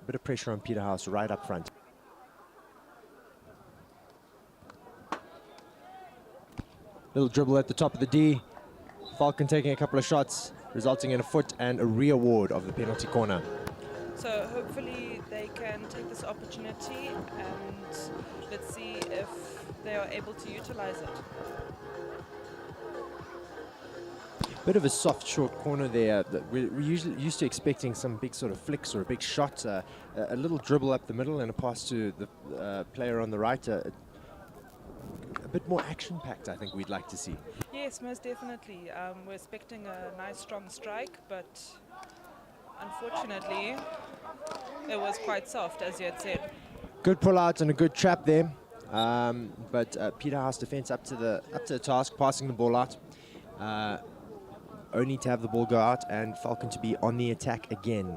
a bit of pressure on Peterhouse right up front. Little dribble at the top of the D. Falcon taking a couple of shots, resulting in a foot and a re-award of the penalty corner. So hopefully they can take this opportunity and let's see if they are able to utilize it. Bit of a soft short corner there. We're usually used to expecting some big sort of flicks or a big shot, a little dribble up the middle and a pass to the player on the right. A bit more action-packed, I think we'd like to see. Yes, most definitely. We're expecting a nice strong strike, but unfortunately it was quite soft, as you had said. Good pull out and a good trap there, but Peterhouse defense up to the task, passing the ball out. Only to have the ball go out and Falcon to be on the attack again.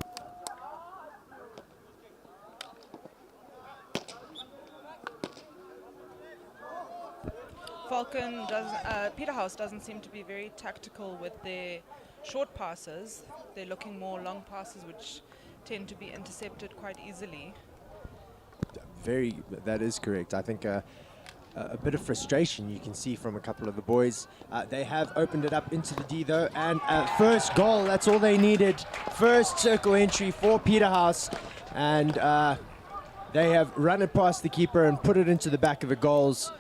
Peterhouse doesn't seem to be very tactical with their short passes. They're looking more long passes, which tend to be intercepted quite easily. That is correct. I think a bit of frustration you can see from a couple of the boys. They have opened it up into the D though, and first goal, that's all they needed. First circle entry for Peterhouse, and they have run it past the keeper and put it into the back of the goals.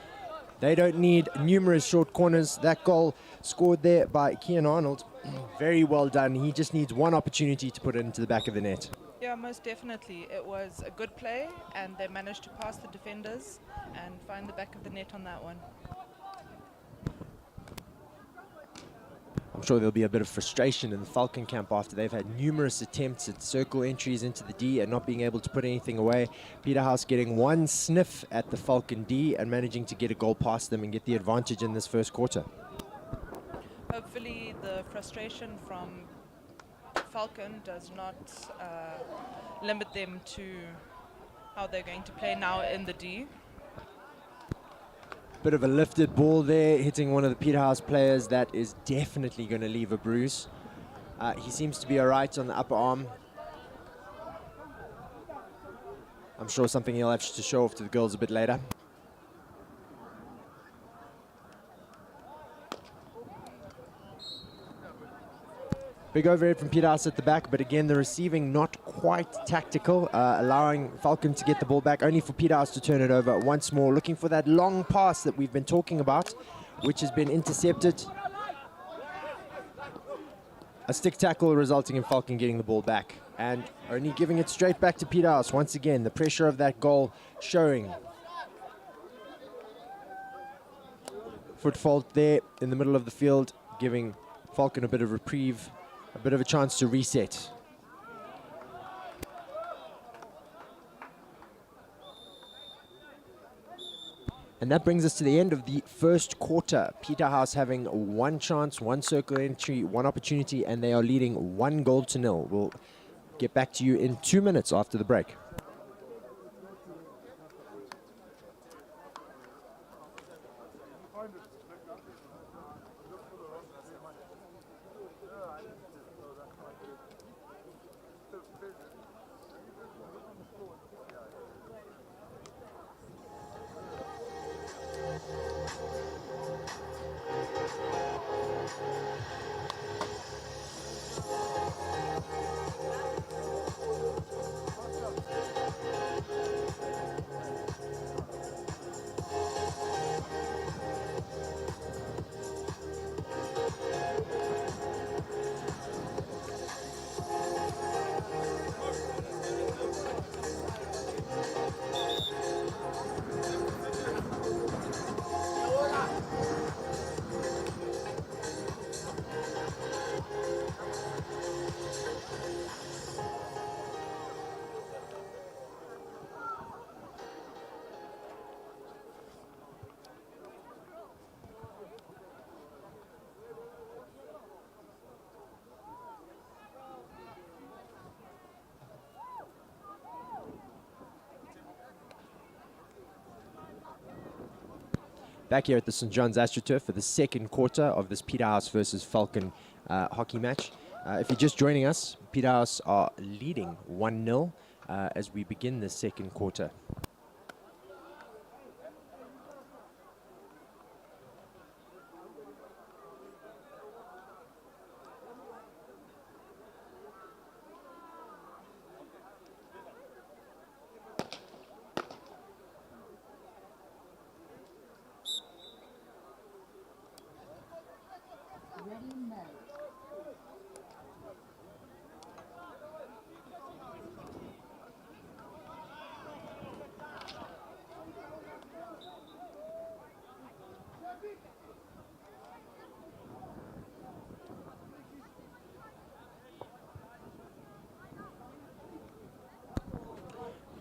They don't need numerous short corners. That goal scored there by Kian Arnold, very well done. He just needs one opportunity to put it into the back of the net. Yeah, most definitely. It was a good play, and they managed to pass the defenders and find the back of the net on that one. I'm sure there'll be a bit of frustration in the Falcon camp after they've had numerous attempts at circle entries into the D and not being able to put anything away. Peterhouse getting one sniff at the Falcon D and managing to get a goal past them and get the advantage in this first quarter. Hopefully the frustration from Falcon does not limit them to how they're going to play now in the D. Bit of a lifted ball there, hitting one of the Peterhouse players. That is definitely going to leave a bruise. He seems to be all right on the upper arm. I'm sure something he'll have to show off to the girls a bit later. Big overhead from Peterhouse at the back, but again, the receiving not quite tactical, allowing Falcon to get the ball back, only for Peterhouse to turn it over once more, looking for that long pass that we've been talking about, which has been intercepted. A stick tackle resulting in Falcon getting the ball back, and only giving it straight back to Peterhouse. Once again, the pressure of that goal showing. Foot fault there in the middle of the field, giving Falcon a bit of reprieve, a bit of a chance to reset. And that brings us to the end of the first quarter. Peterhouse having one chance, one circle entry, one opportunity, and they are leading 1-0. We'll get back to you in 2 minutes after the break. Back here at the St. John's AstroTurf for the second quarter of this Peterhouse versus Falcon hockey match. If you're just joining us, Peterhouse are leading 1-0. as we begin the second quarter.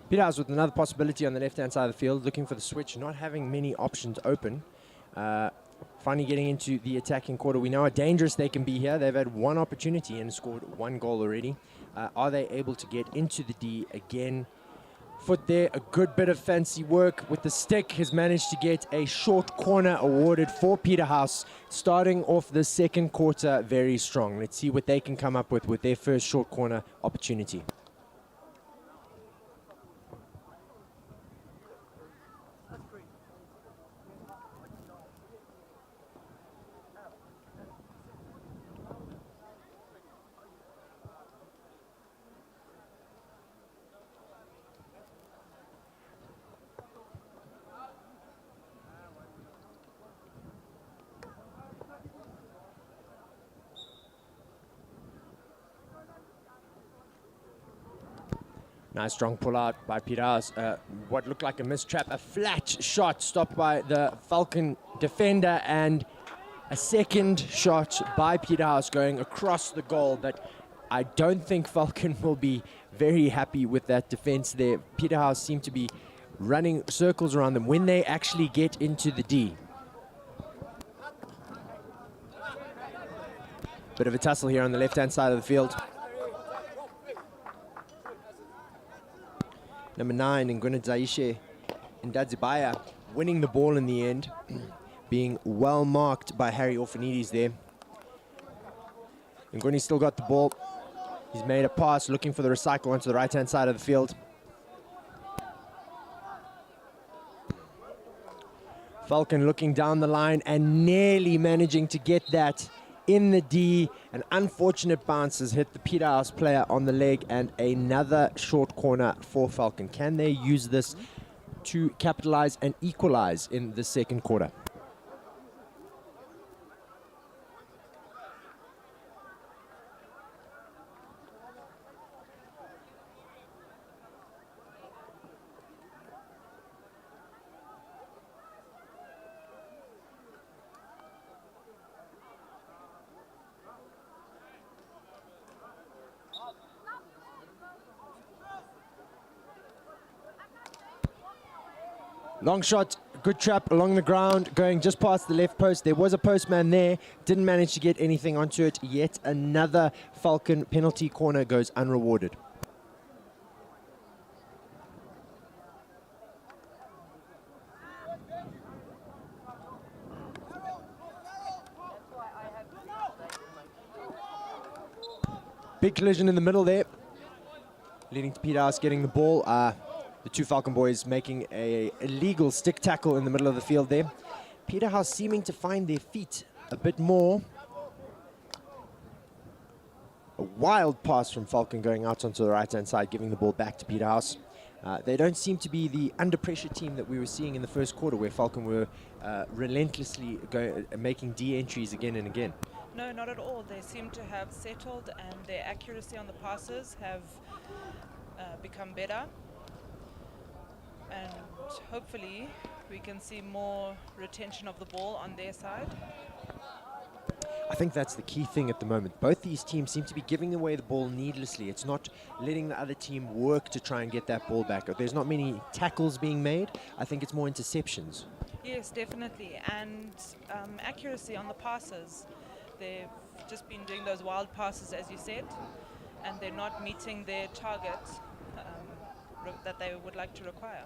Peterhouse with another possibility on the left-hand side of the field, looking for the switch, not having many options open. Finally getting into the attacking quarter. We know how dangerous they can be here. They've had one opportunity and scored one goal already. Are they able to get into the D again? Foot there, a good bit of fancy work with the stick, has managed to get a short corner awarded for Peterhouse, starting off the second quarter very strong. Let's see what they can come up with their first short corner opportunity. Nice strong pull out by Peterhouse. What looked like a mistrap, a flat shot stopped by the Falcon defender, and a second shot by Peterhouse going across the goal. But I don't think Falcon will be very happy with that defense there. Peterhouse seem to be running circles around them when they actually get into the D. Bit of a tussle here on the left-hand side of the field. Number 9, Ngwena Zaishe Ndadzibaya winning the ball in the end, being well marked by Harry Orphanides there. Ngwena's still got the ball. He's made a pass, looking for the recycle onto the right-hand side of the field. Falcon looking down the line and nearly managing to get that in the D. An unfortunate bounce has hit the Peterhouse player on the leg, and another short corner for Falcon. Can they use this to capitalize and equalize in the second quarter? Long shot, good trap along the ground, going just past the left post. There was a postman there, didn't manage to get anything onto it. Yet another Falcon penalty corner goes unrewarded. Big collision in the middle there, leading to Peterhouse getting the ball. The two Falcon boys making a illegal stick tackle in the middle of the field there. Peterhouse seeming to find their feet a bit more. A wild pass from Falcon going out onto the right-hand side, giving the ball back to Peterhouse. They don't seem to be the under-pressure team that we were seeing in the first quarter, where Falcon were relentlessly making D entries again and again. No, not at all. They seem to have settled, and their accuracy on the passes have become better. And hopefully we can see more retention of the ball on their side. I think that's the key thing at the moment. Both these teams seem to be giving away the ball needlessly. It's not letting the other team work to try and get that ball back. There's not many tackles being made. I think it's more interceptions. Yes, definitely. And accuracy on the passes. They've just been doing those wild passes, as you said, and they're not meeting their targets that they would like to require.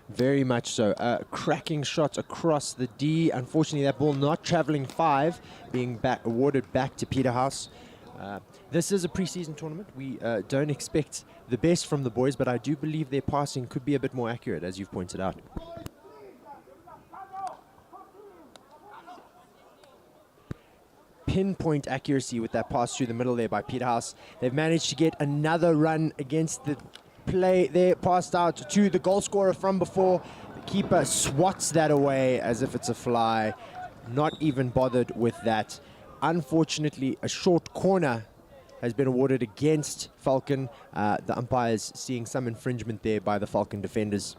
Very much so. Cracking shot across the D. Unfortunately, that ball not traveling 5, being awarded back to Peterhouse. This is a preseason tournament. We don't expect the best from the boys, but I do believe their passing could be a bit more accurate, as you've pointed out. Pinpoint accuracy with that pass through the middle there by Peterhouse. They've managed to get another run against the play there, passed out to the goal scorer from before. The keeper swats that away as if it's a fly, not even bothered with that. Unfortunately, a short corner has been awarded against Falcon. The umpires seeing some infringement there by the Falcon defenders.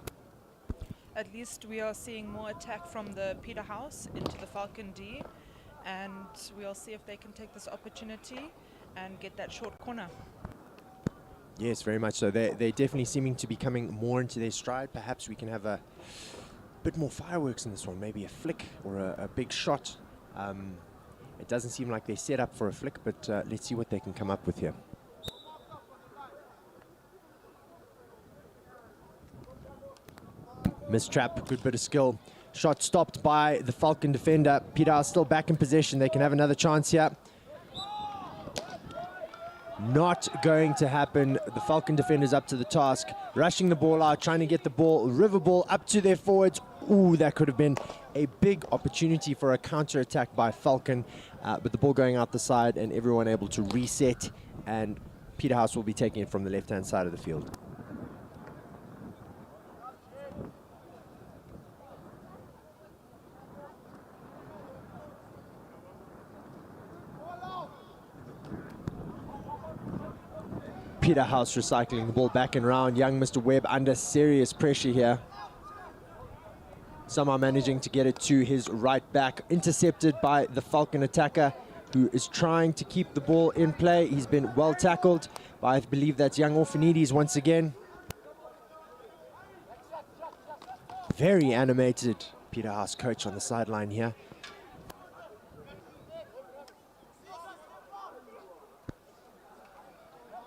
At least we are seeing more attack from the Peterhouse into the Falcon D, and we'll see if they can take this opportunity and get that short corner. Yes, very much so. They're definitely seeming to be coming more into their stride. Perhaps we can have a bit more fireworks in this one, maybe a flick or a big shot. It doesn't seem like they're set up for a flick, but let's see what they can come up with here. Mistrap, good bit of skill. Shot stopped by the Falcon defender. Peterhouse still back in possession. They can have another chance here. Not going to happen. The Falcon defenders up to the task, rushing the ball out, trying to get the ball, river ball up to their forwards. Ooh, that could have been a big opportunity for a counter-attack by Falcon, but the ball going out the side and everyone able to reset, and Peterhouse will be taking it from the left-hand side of the field. Peterhouse recycling the ball back and round. Young Mr. Webb under serious pressure here. Somehow managing to get it to his right back. Intercepted by the Falcon attacker, who is trying to keep the ball in play. He's been well tackled by, I believe that's young Orphanides once again. Very animated Peterhouse coach on the sideline here.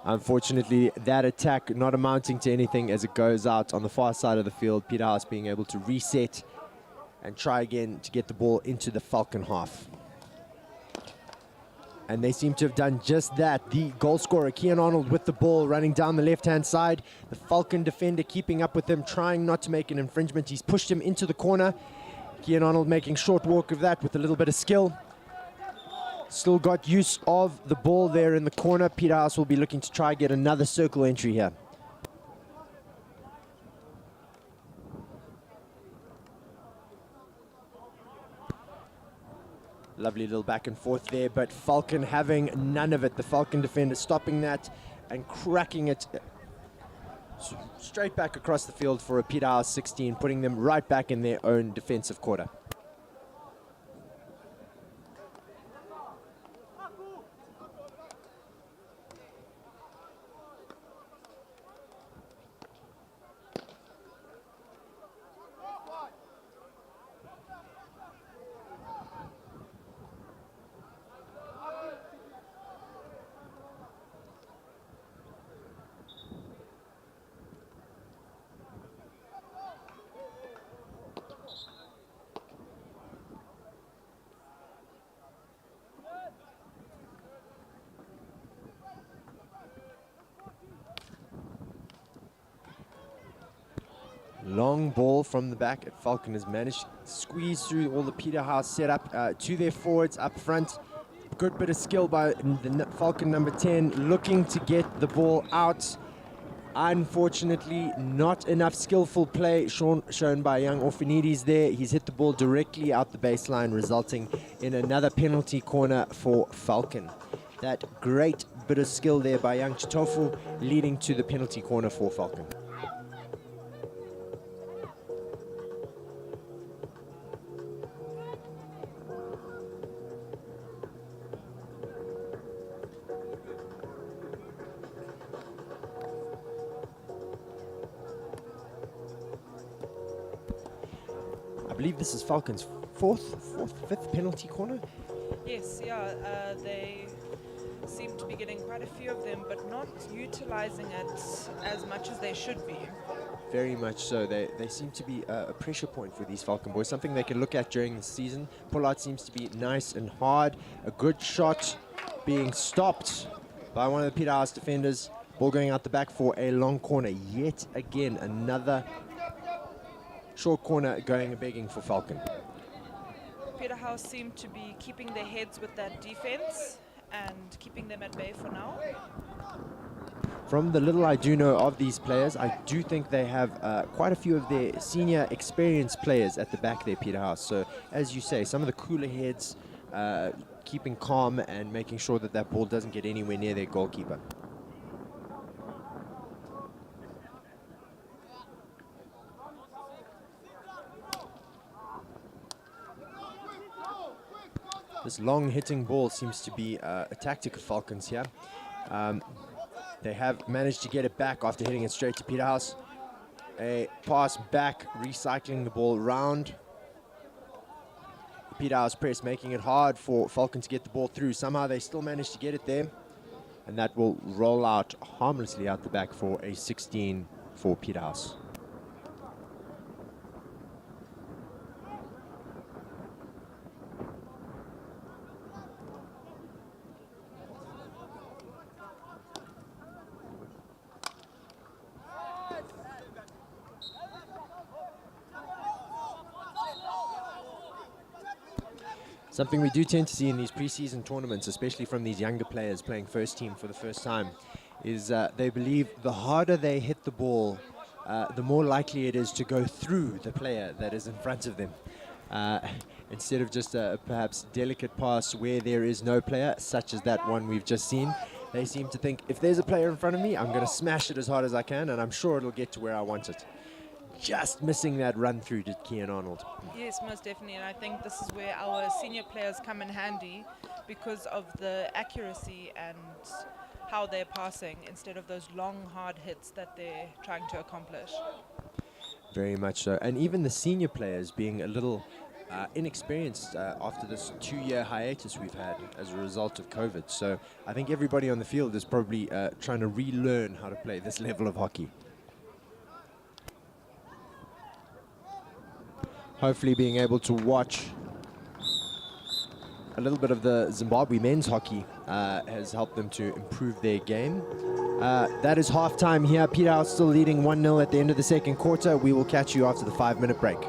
Unfortunately, that attack not amounting to anything as it goes out on the far side of the field. Peterhouse being able to reset and try again to get the ball into the Falcon half. And they seem to have done just that. The goal scorer, Kean Arnold, with the ball running down the left-hand side. The Falcon defender keeping up with him, trying not to make an infringement. He's pushed him into the corner. Kean Arnold making short work of that with a little bit of skill. Still got use of the ball there in the corner. Peterhouse will be looking to try get another circle entry here. Lovely little back and forth there, but Falcon having none of it. The Falcon defender stopping that and cracking it straight back across the field for a Peterhouse 16, putting them right back in their own defensive quarter. Long ball from the back at Falcon has managed to squeeze through all the Peterhouse setup to their forwards up front. Good bit of skill by the Falcon number 10, looking to get the ball out. Unfortunately, not enough skillful play shown by young Orphanides there. He's hit the ball directly out the baseline, resulting in another penalty corner for Falcon. That great bit of skill there by young Chitofu, leading to the penalty corner for Falcon. I believe this is Falcon's fifth penalty corner. Yes, yeah, they seem to be getting quite a few of them, but not utilizing it as much as they should be. Very much so. They seem to be a pressure point for these Falcon boys, something they can look at during the season. Pull out seems to be nice and hard. A good shot being stopped by one of the Peterhouse defenders. Ball going out the back for a long corner. Yet again, another short corner going begging for Falcon. Peterhouse seem to be keeping their heads with that defense and keeping them at bay for now. From the little I do know of these players, I do think they have quite a few of their senior experienced players at the back there, Peterhouse. So, as you say, some of the cooler heads keeping calm and making sure that that ball doesn't get anywhere near their goalkeeper. This long hitting ball seems to be a tactic of Falcons here. They have managed to get it back after hitting it straight to Peterhouse. A pass back, recycling the ball round. Peterhouse press, making it hard for Falcon to get the ball through. Somehow they still managed to get it there. And that will roll out harmlessly out the back for a 16 for Peterhouse. Something we do tend to see in these preseason tournaments, especially from these younger players playing first team for the first time, is they believe the harder they hit the ball, the more likely it is to go through the player that is in front of them. Instead of just a perhaps delicate pass where there is no player, such as that one we've just seen, they seem to think, if there's a player in front of me, I'm going to smash it as hard as I can, and I'm sure it'll get to where I want it. Just missing that run through to Kian Arnold. Yes, most definitely, and I think this is where our senior players come in handy because of the accuracy and how they're passing instead of those long, hard hits that they're trying to accomplish. Very much so. And even the senior players being a little inexperienced after this 2-year hiatus we've had as a result of COVID. So I think everybody on the field is probably trying to relearn how to play this level of hockey. Hopefully being able to watch a little bit of the Zimbabwe men's hockey has helped them to improve their game. That is halftime here. Peterhouse still leading 1-0 at the end of the second quarter. We will catch you after the 5-minute break.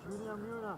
Junior Muna.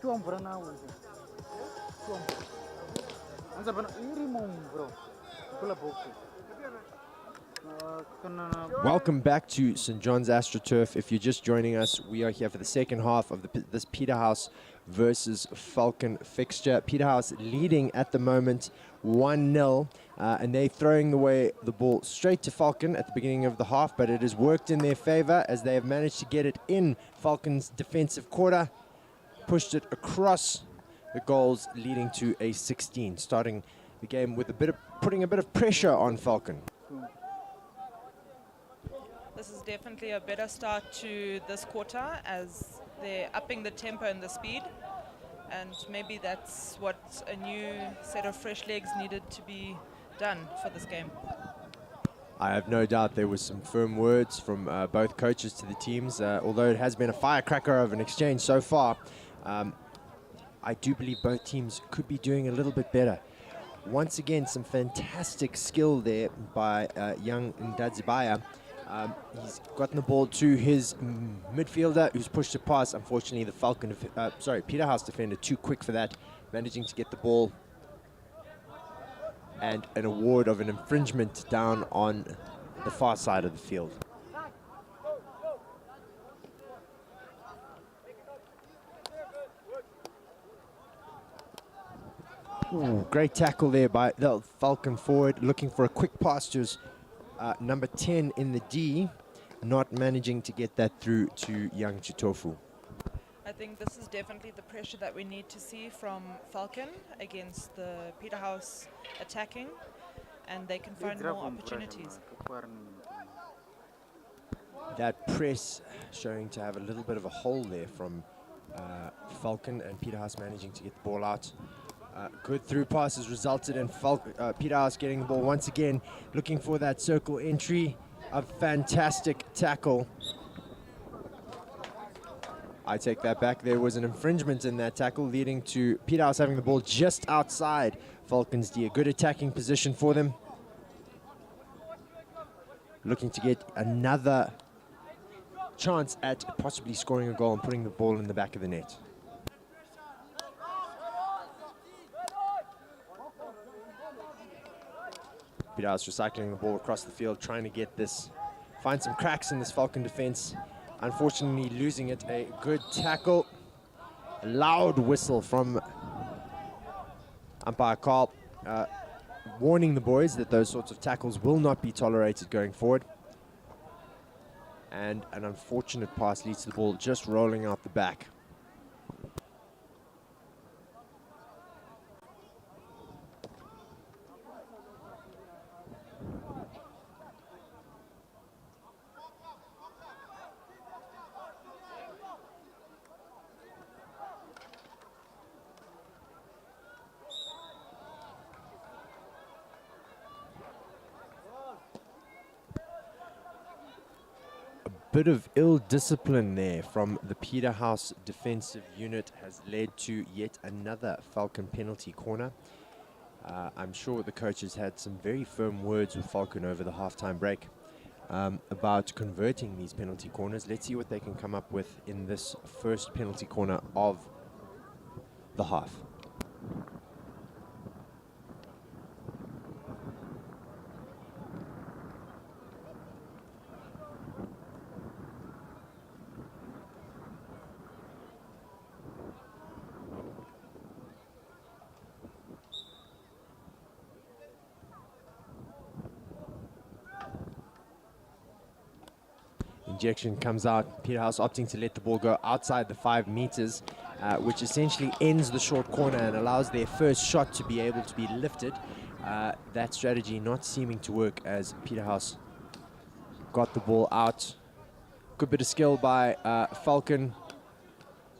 tuam bro now. Tuam. Ansa bana iri mom bro. Kula boku. Welcome back to St. John's AstroTurf. If you're just joining us, we are here for the second half of this Peterhouse versus Falcon fixture. Peterhouse leading at the moment 1-0, and they're throwing the ball straight to Falcon at the beginning of the half, but it has worked in their favor as they have managed to get it in Falcon's defensive quarter, pushed it across the goals, leading to a 16, starting the game with putting a bit of pressure on Falcon. This is definitely a better start to this quarter as they're upping the tempo and the speed, and maybe that's what a new set of fresh legs needed to be done for this game. I have no doubt there was some firm words from both coaches to the teams, although it has been a firecracker of an exchange so far. I do believe both teams could be doing a little bit better. Once again, some fantastic skill there by young Ndadzibaya. He's gotten the ball to his midfielder, who's pushed it past. Unfortunately, the Peterhouse defender too quick for that, managing to get the ball, and an award of an infringement down on the far side of the field. Ooh, great tackle there by the Falcon forward, looking for a quick pass to his number 10 in the D, not managing to get that through to young Chitofu. I think this is definitely the pressure that we need to see from Falcon against the Peterhouse attacking, and they can find more opportunities. That press showing to have a little bit of a hole there from Falcon, and Peterhouse managing to get the ball out. Good through passes resulted in Peterhouse getting the ball once again, looking for that circle entry. A fantastic tackle. I take that back. There was an infringement in that tackle, leading to Peterhouse having the ball just outside Falcons D. A good attacking position for them. Looking to get another chance at possibly scoring a goal and putting the ball in the back of the net. Peterhouse recycling the ball across the field, trying to find some cracks in this Falcon defense. Unfortunately, losing it. A good tackle. A loud whistle from umpire Carl, warning the boys that those sorts of tackles will not be tolerated going forward. And an unfortunate pass leads to the ball just rolling out the back. Bit of ill discipline there from the Peterhouse defensive unit has led to yet another Falcon penalty corner. I'm sure the coaches had some very firm words with Falcon over the halftime break about converting these penalty corners. Let's see what they can come up with in this first penalty corner of the half. Injection comes out. Peterhouse opting to let the ball go outside the 5 meters, which essentially ends the short corner and allows their first shot to be able to be lifted. That strategy not seeming to work as Peterhouse got the ball out. Good bit of skill by Falcon.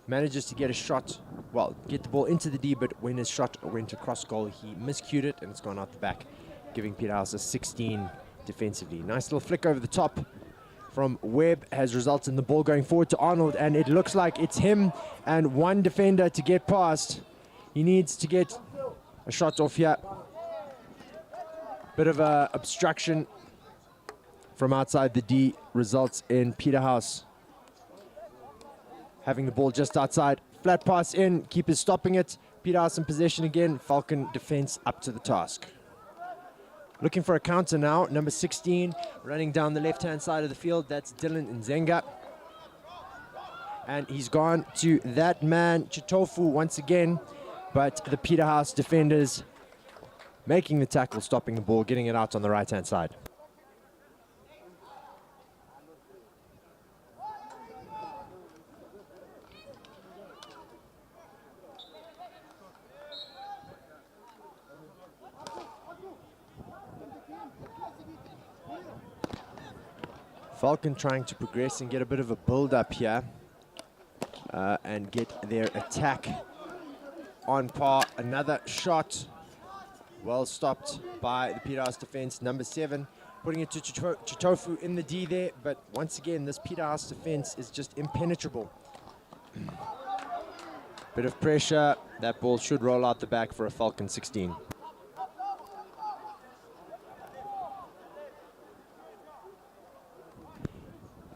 Manages to get a shot, well, get the ball into the D, but when his shot went across goal, he miscued it and it's gone out the back, giving Peterhouse a 16 defensively. Nice little flick over the top from Webb has resulted in the ball going forward to Arnold, and it looks like it's him and one defender to get past. He needs to get a shot off here. Bit of a obstruction from outside the D results in Peterhouse having the ball just outside Flat pass in, keepers stopping it. Peterhouse in possession again. Falcon defense up to the task. Looking for a counter now. Number 16 running down the left-hand side of the field. That's Dylan Nzenga. And he's gone to that man, Chitofu, once again. But the Peterhouse defenders making the tackle, stopping the ball, getting it out on the right-hand side. Falcon trying to progress and get a bit of a build-up here and get their attack on par. Another shot, well stopped by the Peterhouse defense. Number 7 putting it to Chitofu in the D there, but once again this Peterhouse defense is just impenetrable. Bit of pressure, that ball should roll out the back for a Falcon 16.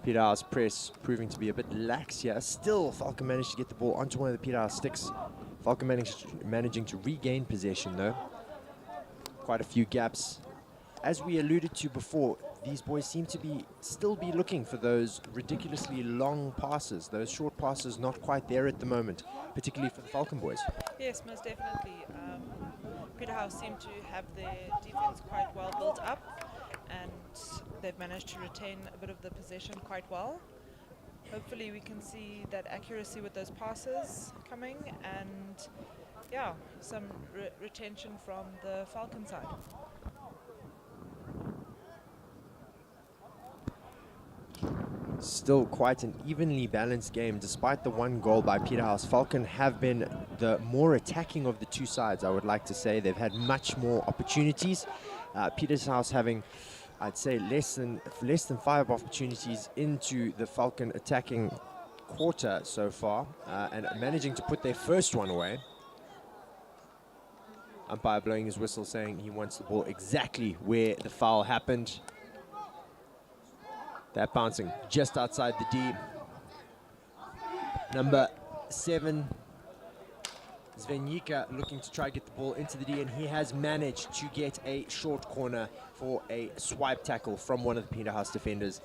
Peterhouse press proving to be a bit lax here. Still, Falcon managed to get the ball onto one of the Peterhouse sticks. Falcon managing to regain possession though. Quite a few gaps. As we alluded to before, these boys seem to still be looking for those ridiculously long passes. Those short passes not quite there at the moment, particularly for the Falcon boys. Yes, most definitely. Peterhouse seem to have their defense quite well built up, and they've managed to retain a bit of the possession quite well. Hopefully we can see that accuracy with those passes coming, and yeah, some retention from the Falcon side. Still quite an evenly balanced game. Despite the one goal by Peterhouse, Falcon have been the more attacking of the two sides, I would like to say. They've had much more opportunities. Peterhouse having, I'd say, less than 5 opportunities into the Falcon attacking quarter so far, and managing to put their first one away. Umpire blowing his whistle saying he wants the ball exactly where the foul happened. That bouncing just outside the D. Number 7, Zvenyika, looking to try to get the ball into the D, and he has managed to get a short corner for a swipe tackle from one of the Peterhouse defenders.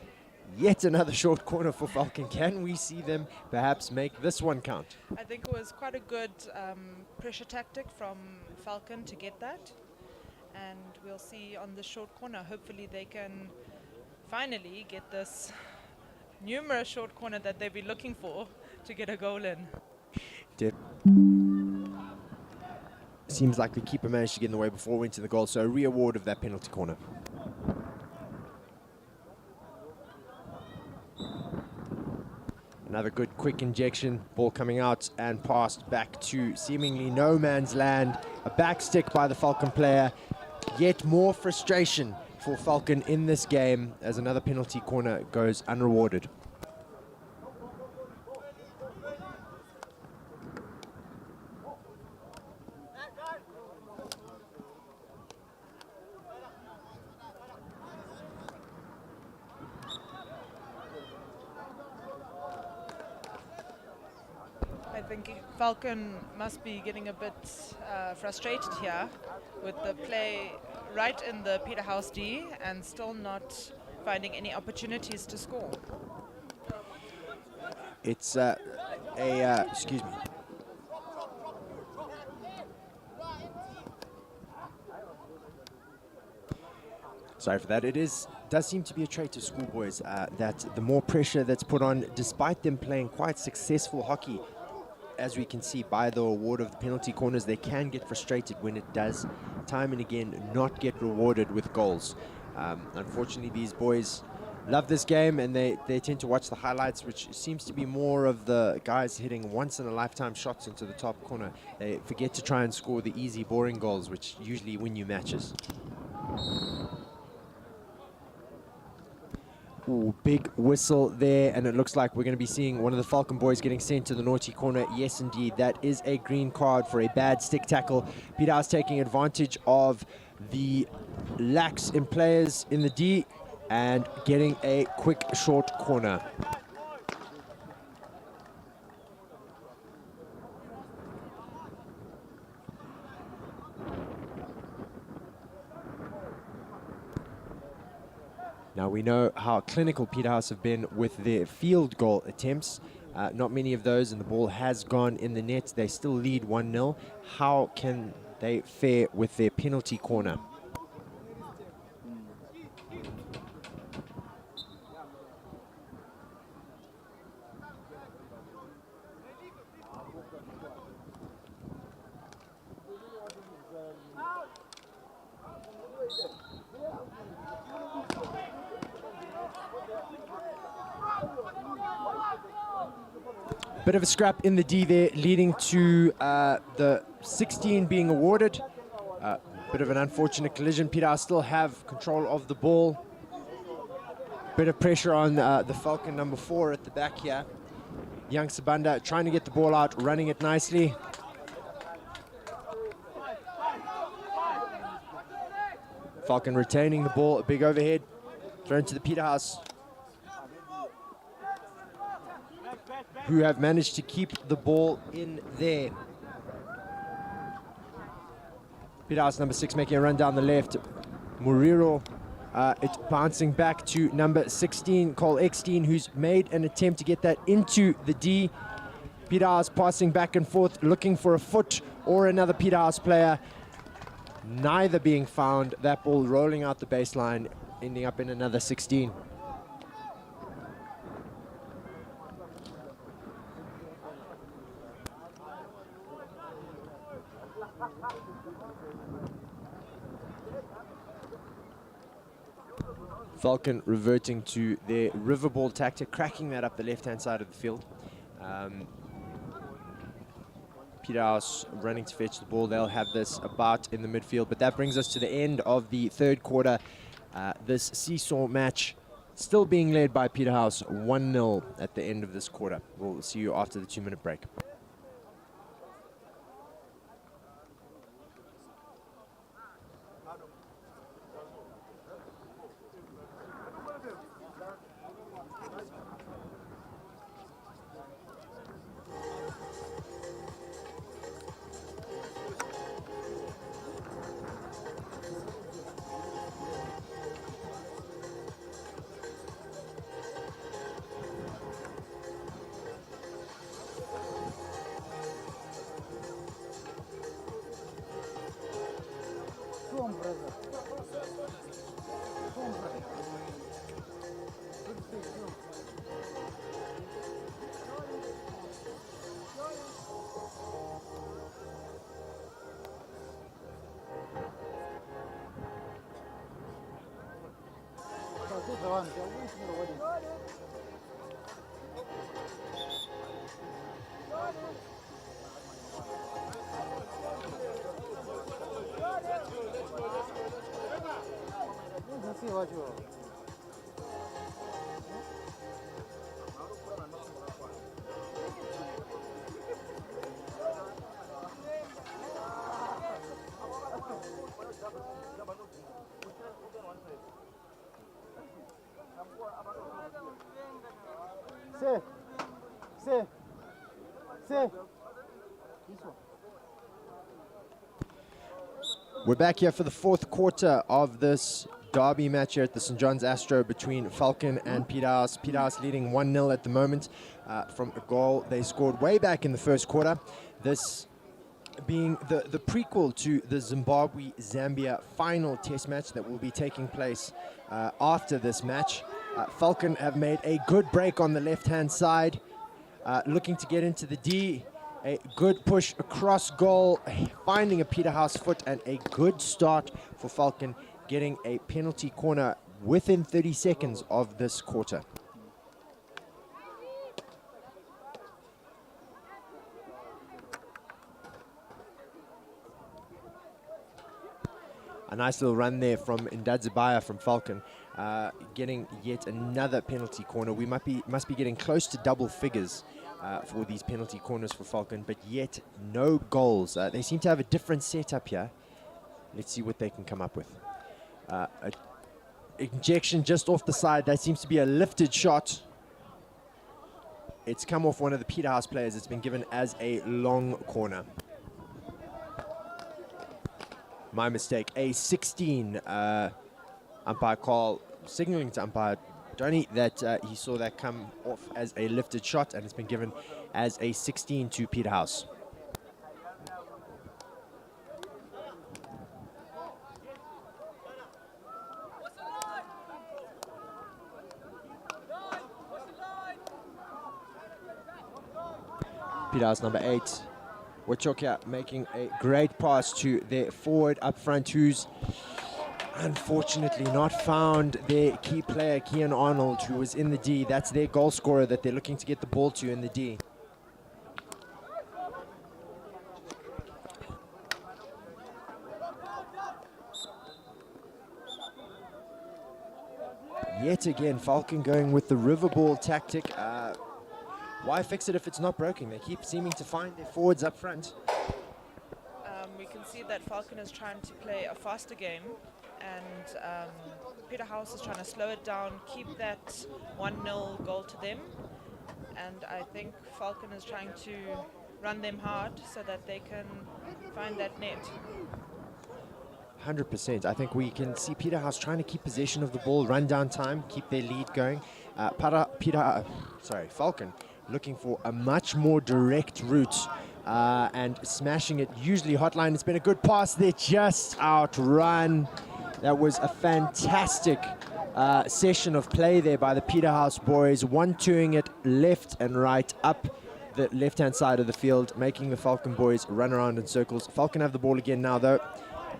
Yet another short corner for Falcon. Can we see them perhaps make this one count? I think it was quite a good pressure tactic from Falcon to get that, and we'll see on the short corner. Hopefully they can finally get this numerous short corner that they've been looking for to get a goal in. Seems like the keeper managed to get in the way before we went to the goal, so a re-award of that penalty corner. Another good quick injection, ball coming out and passed back to seemingly no man's land. A back stick by the Falcon player. Yet more frustration for Falcon in this game as another penalty corner goes unrewarded. I think Falcon must be getting a bit frustrated here with the play right in the Peterhouse D and still not finding any opportunities to score. It's excuse me. Sorry for that. Does seem to be a trait of schoolboys that the more pressure that's put on, despite them playing quite successful hockey, as we can see by the award of the penalty corners, they can get frustrated when it does time and again not get rewarded with goals. Unfortunately, these boys love this game, and they tend to watch the highlights, which seems to be more of the guys hitting once-in-a-lifetime shots into the top corner. They forget to try and score the easy, boring goals, which usually win you matches. Ooh, big whistle there, and it looks like we're going to be seeing one of the Falcon boys getting sent to the naughty corner. Yes, indeed, that is a green card for a bad stick tackle. Peterhouse taking advantage of the lax in players in the D and getting a quick short corner. Now we know how clinical Peterhouse have been with their field goal attempts. Not many of those, and the ball has gone in the net. They still lead 1-0. How can they fare with their penalty corner? Bit of a scrap in the D there, leading to the 16 being awarded. Bit of an unfortunate collision. Peterhouse still have control of the ball. Bit of pressure on the Falcon number 4 at the back here. Young Sabanda trying to get the ball out, running it nicely. Falcon retaining the ball, a big overhead, thrown to the Peterhouse, who have managed to keep the ball in there. Peterhouse number 6 making a run down the left. Muriro, it's bouncing back to number 16, Cole Eckstein, who's made an attempt to get that into the D. Peterhouse passing back and forth, looking for a foot or another Peterhouse player. Neither being found. That ball rolling out the baseline, ending up in another 16. Falcon reverting to their river ball tactic, cracking that up the left-hand side of the field. Peterhouse running to fetch the ball. They'll have this about in the midfield, but that brings us to the end of the third quarter. This seesaw match still being led by Peterhouse 1-0 at the end of this quarter. We'll see you after the 2-minute break. We're back here for the fourth quarter of this derby match here at the St. John's Astro between Falcon and Peterhouse. Peterhouse leading 1-0 at the moment from a goal they scored way back in the first quarter. This being the prequel to the Zimbabwe-Zambia final test match that will be taking place after this match. Falcon have made a good break on the left-hand side, looking to get into the D. A good push across goal, finding a Peterhouse foot, and a good start for Falcon, getting a penalty corner within 30 seconds of this quarter. A nice little run there from Ndadzibaya from Falcon, getting yet another penalty corner. We must be getting close to double figures for these penalty corners for Falcon, but yet no goals. They seem to have a different setup here. Let's see what they can come up with. A injection just off the side. That seems to be a lifted shot. It's come off one of the Peterhouse players. It's been given as a long corner. My mistake. A 16 umpire call signaling to umpire Donny that he saw that come off as a lifted shot, and it's been given as a 16 to Peterhouse. Peterhouse number 8, Wachokia making a great pass to their forward up front, who's unfortunately not found their key player, Kian Arnold, who was in the D. That's their goal scorer that they're looking to get the ball to in the D. Yet again, Falcon going with the river ball tactic. Why fix it if it's not broken? They keep seeming to find their forwards up front. We can see that Falcon is trying to play a faster game, and Peterhouse is trying to slow it down, keep that 1-0 goal to them. And I think Falcon is trying to run them hard so that they can find that net. 100%. I think we can see Peterhouse trying to keep possession of the ball, run down time, keep their lead going. Falcon looking for a much more direct route and smashing it. Usually Hotline, it's been a good pass. They just outrun. That was a fantastic session of play there by the Peterhouse boys, 1-2ing it left and right up the left-hand side of the field, making the Falcon boys run around in circles. Falcon have the ball again now, though.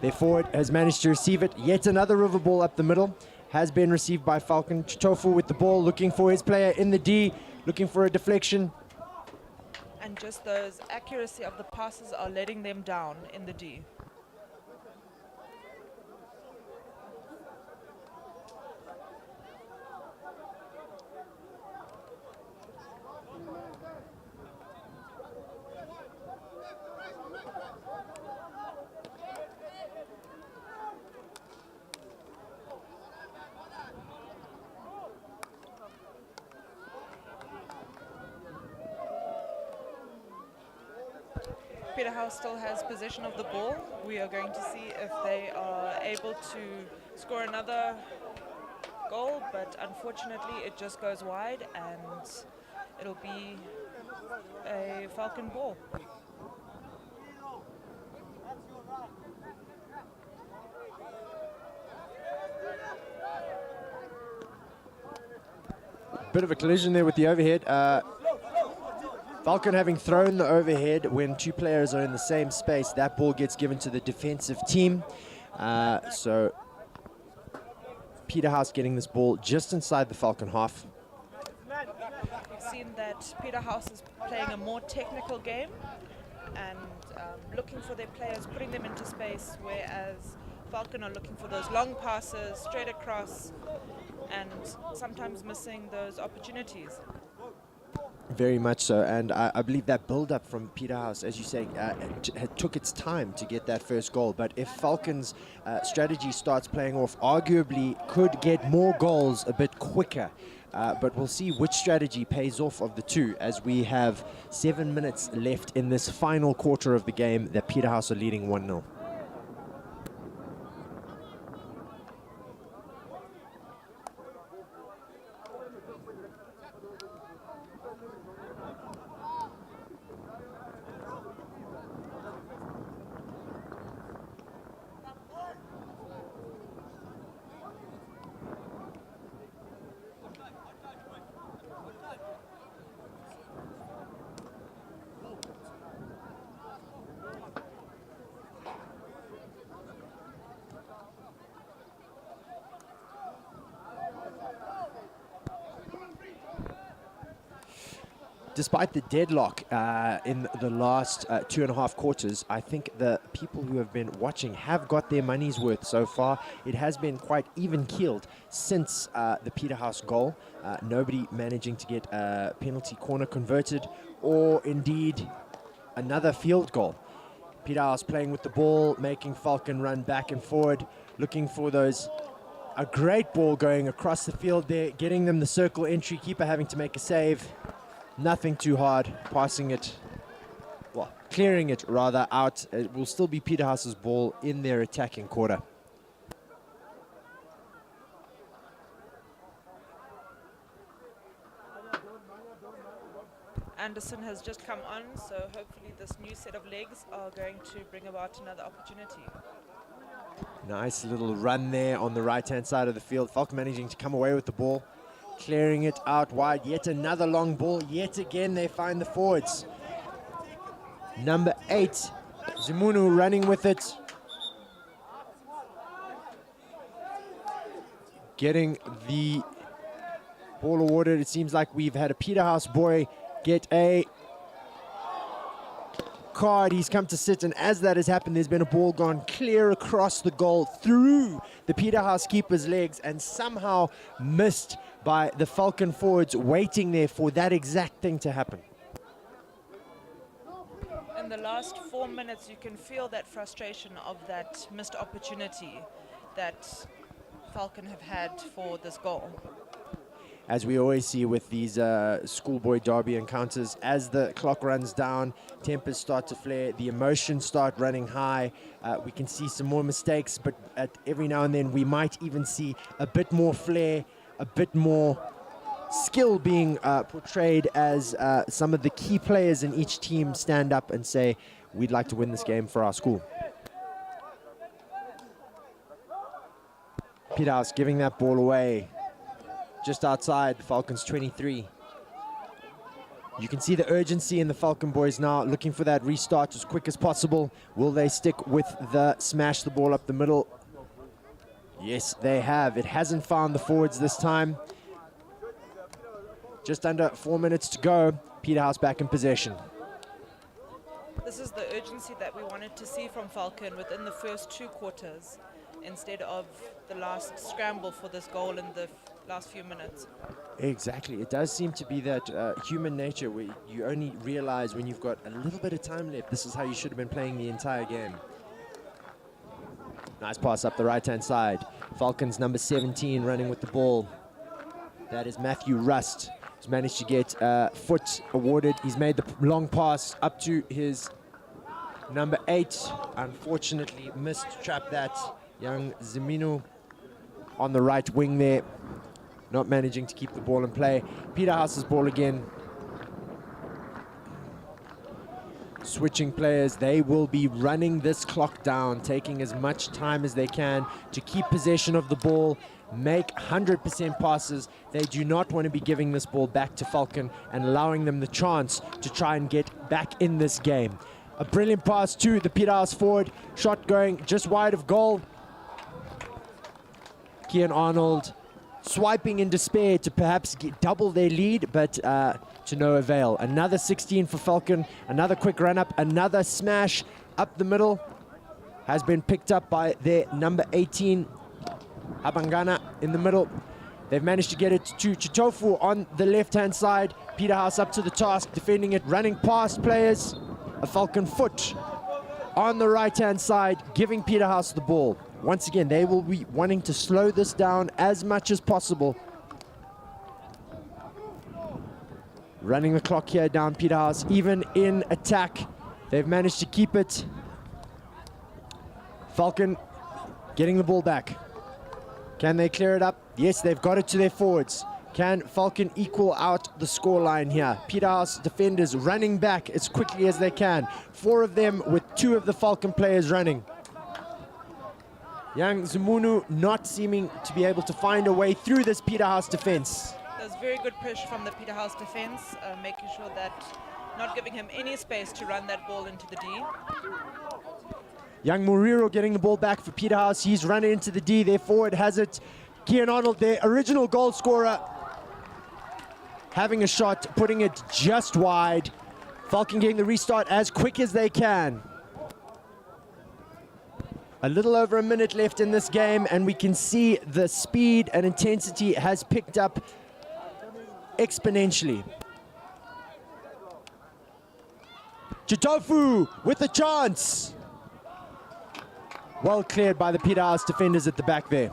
Their forward has managed to receive it. Yet another river ball up the middle has been received by Falcon. Chitofu with the ball, looking for his player in the D, looking for a deflection. And just those accuracy of the passes are letting them down in the D. Peterhouse still has possession of the ball. We are going to see if they are able to score another goal, but unfortunately it just goes wide and it'll be a Falcon ball. Bit of a collision there with the overhead. Falcon having thrown the overhead when two players are in the same space, that ball gets given to the defensive team. So Peterhouse getting this ball just inside the Falcon half. We've seen that Peterhouse is playing a more technical game and looking for their players, putting them into space, whereas Falcon are looking for those long passes straight across and sometimes missing those opportunities. Very much so, and I believe that build-up from Peterhouse, as you say, took its time to get that first goal. But if Falcon's strategy starts playing off, arguably could get more goals a bit quicker. But we'll see which strategy pays off of the two, as we have 7 minutes left in this final quarter of the game that Peterhouse are leading 1-0. Despite the deadlock in the last 2.5 quarters, I think the people who have been watching have got their money's worth so far. It has been quite even-keeled since the Peterhouse goal. Nobody managing to get a penalty corner converted or indeed another field goal. Peterhouse playing with the ball, making Falcon run back and forward, looking for those. A great ball going across the field there, getting them the circle entry, keeper having to make a save. Nothing too hard, passing it, well, clearing it rather out. It will still be Peterhouse's ball in their attacking quarter. Anderson has just come on, so hopefully this new set of legs are going to bring about another opportunity. Nice little run there on the right-hand side of the field. Falcon managing to come away with the ball, clearing it out wide. Yet another long ball. Yet again, they find the forwards. Number 8, Zimunu running with it. Getting the ball awarded. It seems like we've had a Peterhouse boy get a card. He's come to sit, and as that has happened, there's been a ball gone clear across the goal through the Peterhouse keeper's legs and somehow missed by the Falcon forwards waiting there for that exact thing to happen. In the last 4 minutes, you can feel that frustration of that missed opportunity that Falcon have had for this goal. As we always see with these schoolboy derby encounters, as the clock runs down, tempers start to flare, the emotions start running high. We can see some more mistakes, but every now and then we might even see a bit more flair, a bit more skill being portrayed as some of the key players in each team stand up and say, we'd like to win this game for our school. Peterhouse giving that ball away just outside the Falcons 23. You can see the urgency in the Falcon boys now, looking for that restart as quick as possible. Will they stick with the smash the ball up the middle? Yes, they have. It hasn't found the forwards this time. Just under 4 minutes to go. Peterhouse back in possession. This is the urgency that we wanted to see from Falcon within the first 2 quarters, instead of the last scramble for this goal in the last few minutes. Exactly. It does seem to be that human nature where you only realize when you've got a little bit of time left, this is how you should have been playing the entire game. Nice pass up the right-hand side. Falcons number 17 running with the ball. That is Matthew Rust. He's managed to get foot awarded. He's made the long pass up to his number 8. Unfortunately, missed trap that. Young Zimunu on the right wing there, not managing to keep the ball in play. Peterhouse's ball again. Switching players, they will be running this clock down, taking as much time as they can to keep possession of the ball, make 100% passes. They do not want to be giving this ball back to Falcon and allowing them the chance to try and get back in this game. A brilliant pass to the Peterhouse forward, shot going just wide of goal. Kian Arnold swiping in despair to perhaps double their lead, but to no avail. Another 16 for Falcon, another quick run up, another smash up the middle has been picked up by their number 18, Habangana, in the middle. They've managed to get it to Chitofu on the left-hand side. Peterhouse up to the task, defending it, running past players. A Falcon foot on the right-hand side, giving Peterhouse the ball. Once again, they will be wanting to slow this down as much as possible. Running the clock here down Peterhouse, even in attack. They've managed to keep it. Falcon getting the ball back. Can they clear it up? Yes, they've got it to their forwards. Can Falcon equal out the scoreline here? Peterhouse defenders running back as quickly as they can. 4 of them with 2 of the Falcon players running. Young Zimunu not seeming to be able to find a way through this Peterhouse defense. There's very good pressure from the Peterhouse defense, making sure that not giving him any space to run that ball into the D. Young Muriro getting the ball back for Peterhouse. He's running into the D. Their forward has it. Kian Arnold, their original goal scorer, having a shot, putting it just wide. Falcon getting the restart as quick as they can. A little over a minute left in this game, and we can see the speed and intensity has picked up exponentially. Chitofu with the chance. Well cleared by the Peterhouse defenders at the back there.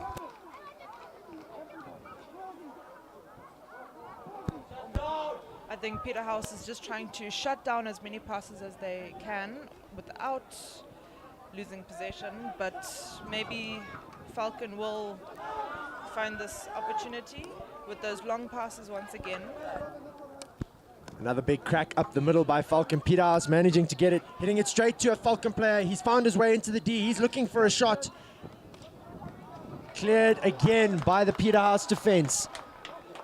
I think Peterhouse is just trying to shut down as many passes as they can without losing possession, but maybe Falcon will find this opportunity with those long passes once again. Another big crack up the middle by Falcon. Peterhouse managing to get it, hitting it straight to a Falcon player. He's found his way into the D. He's looking for a shot. Cleared again by the Peterhouse defense.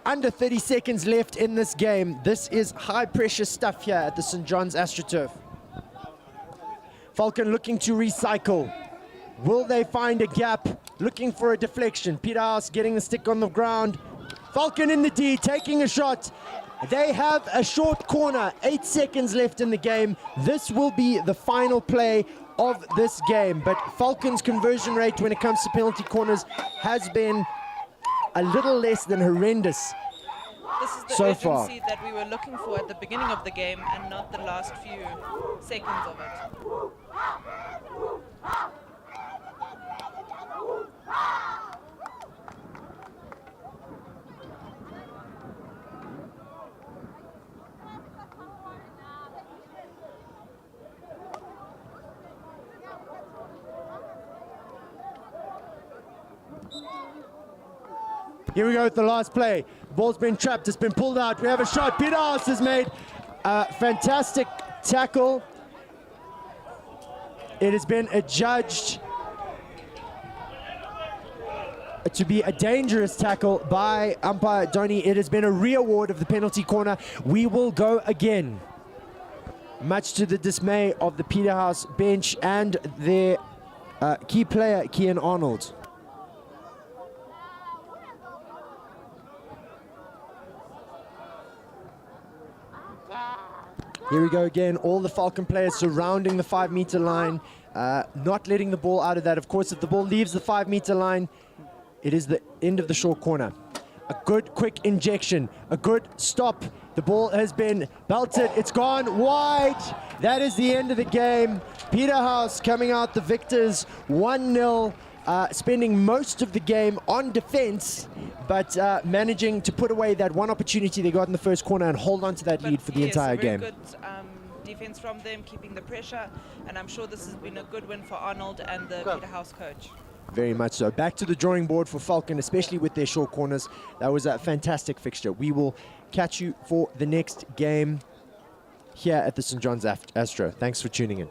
Under 30 seconds left in this game. This is high pressure stuff here at the St. John's AstroTurf. Falcon looking to recycle. Will they find a gap? Looking for a deflection. Peterhouse getting the stick on the ground. Falcon in the D, taking a shot. They have a short corner. 8 seconds left in the game. This will be the final play of this game. But Falcon's conversion rate when it comes to penalty corners has been a little less than horrendous This is the so urgency far. that we were looking for at the beginning of the game and not the last few seconds of it. Here we go with the last play. Ball's been trapped, it's been pulled out. We have a shot. Peterhouse has made a fantastic tackle. It has been adjudged to be a dangerous tackle by umpire Donny. It has been a re-award of the penalty corner. We will go again. Much to the dismay of the Peterhouse bench and their key player, Kian Arnold. Here we go again, all the Falcon players surrounding the 5-meter line, not letting the ball out of that. Of course, if the ball leaves the 5-meter line, it is the end of the short corner. A good quick injection, a good stop. The ball has been belted, it's gone wide. That is the end of the game. Peterhouse coming out the victors, 1-0. Spending most of the game on defense, but managing to put away that one opportunity they got in the first corner and hold on to that lead for the entire game. Good defense from them, keeping the pressure, and I'm sure this has been a good win for Arnold and the Peterhouse coach. Very much so. Back to the drawing board for Falcon, especially with their short corners. That was a fantastic fixture. We will catch you for the next game here at the St. John's Astro. Thanks for tuning in.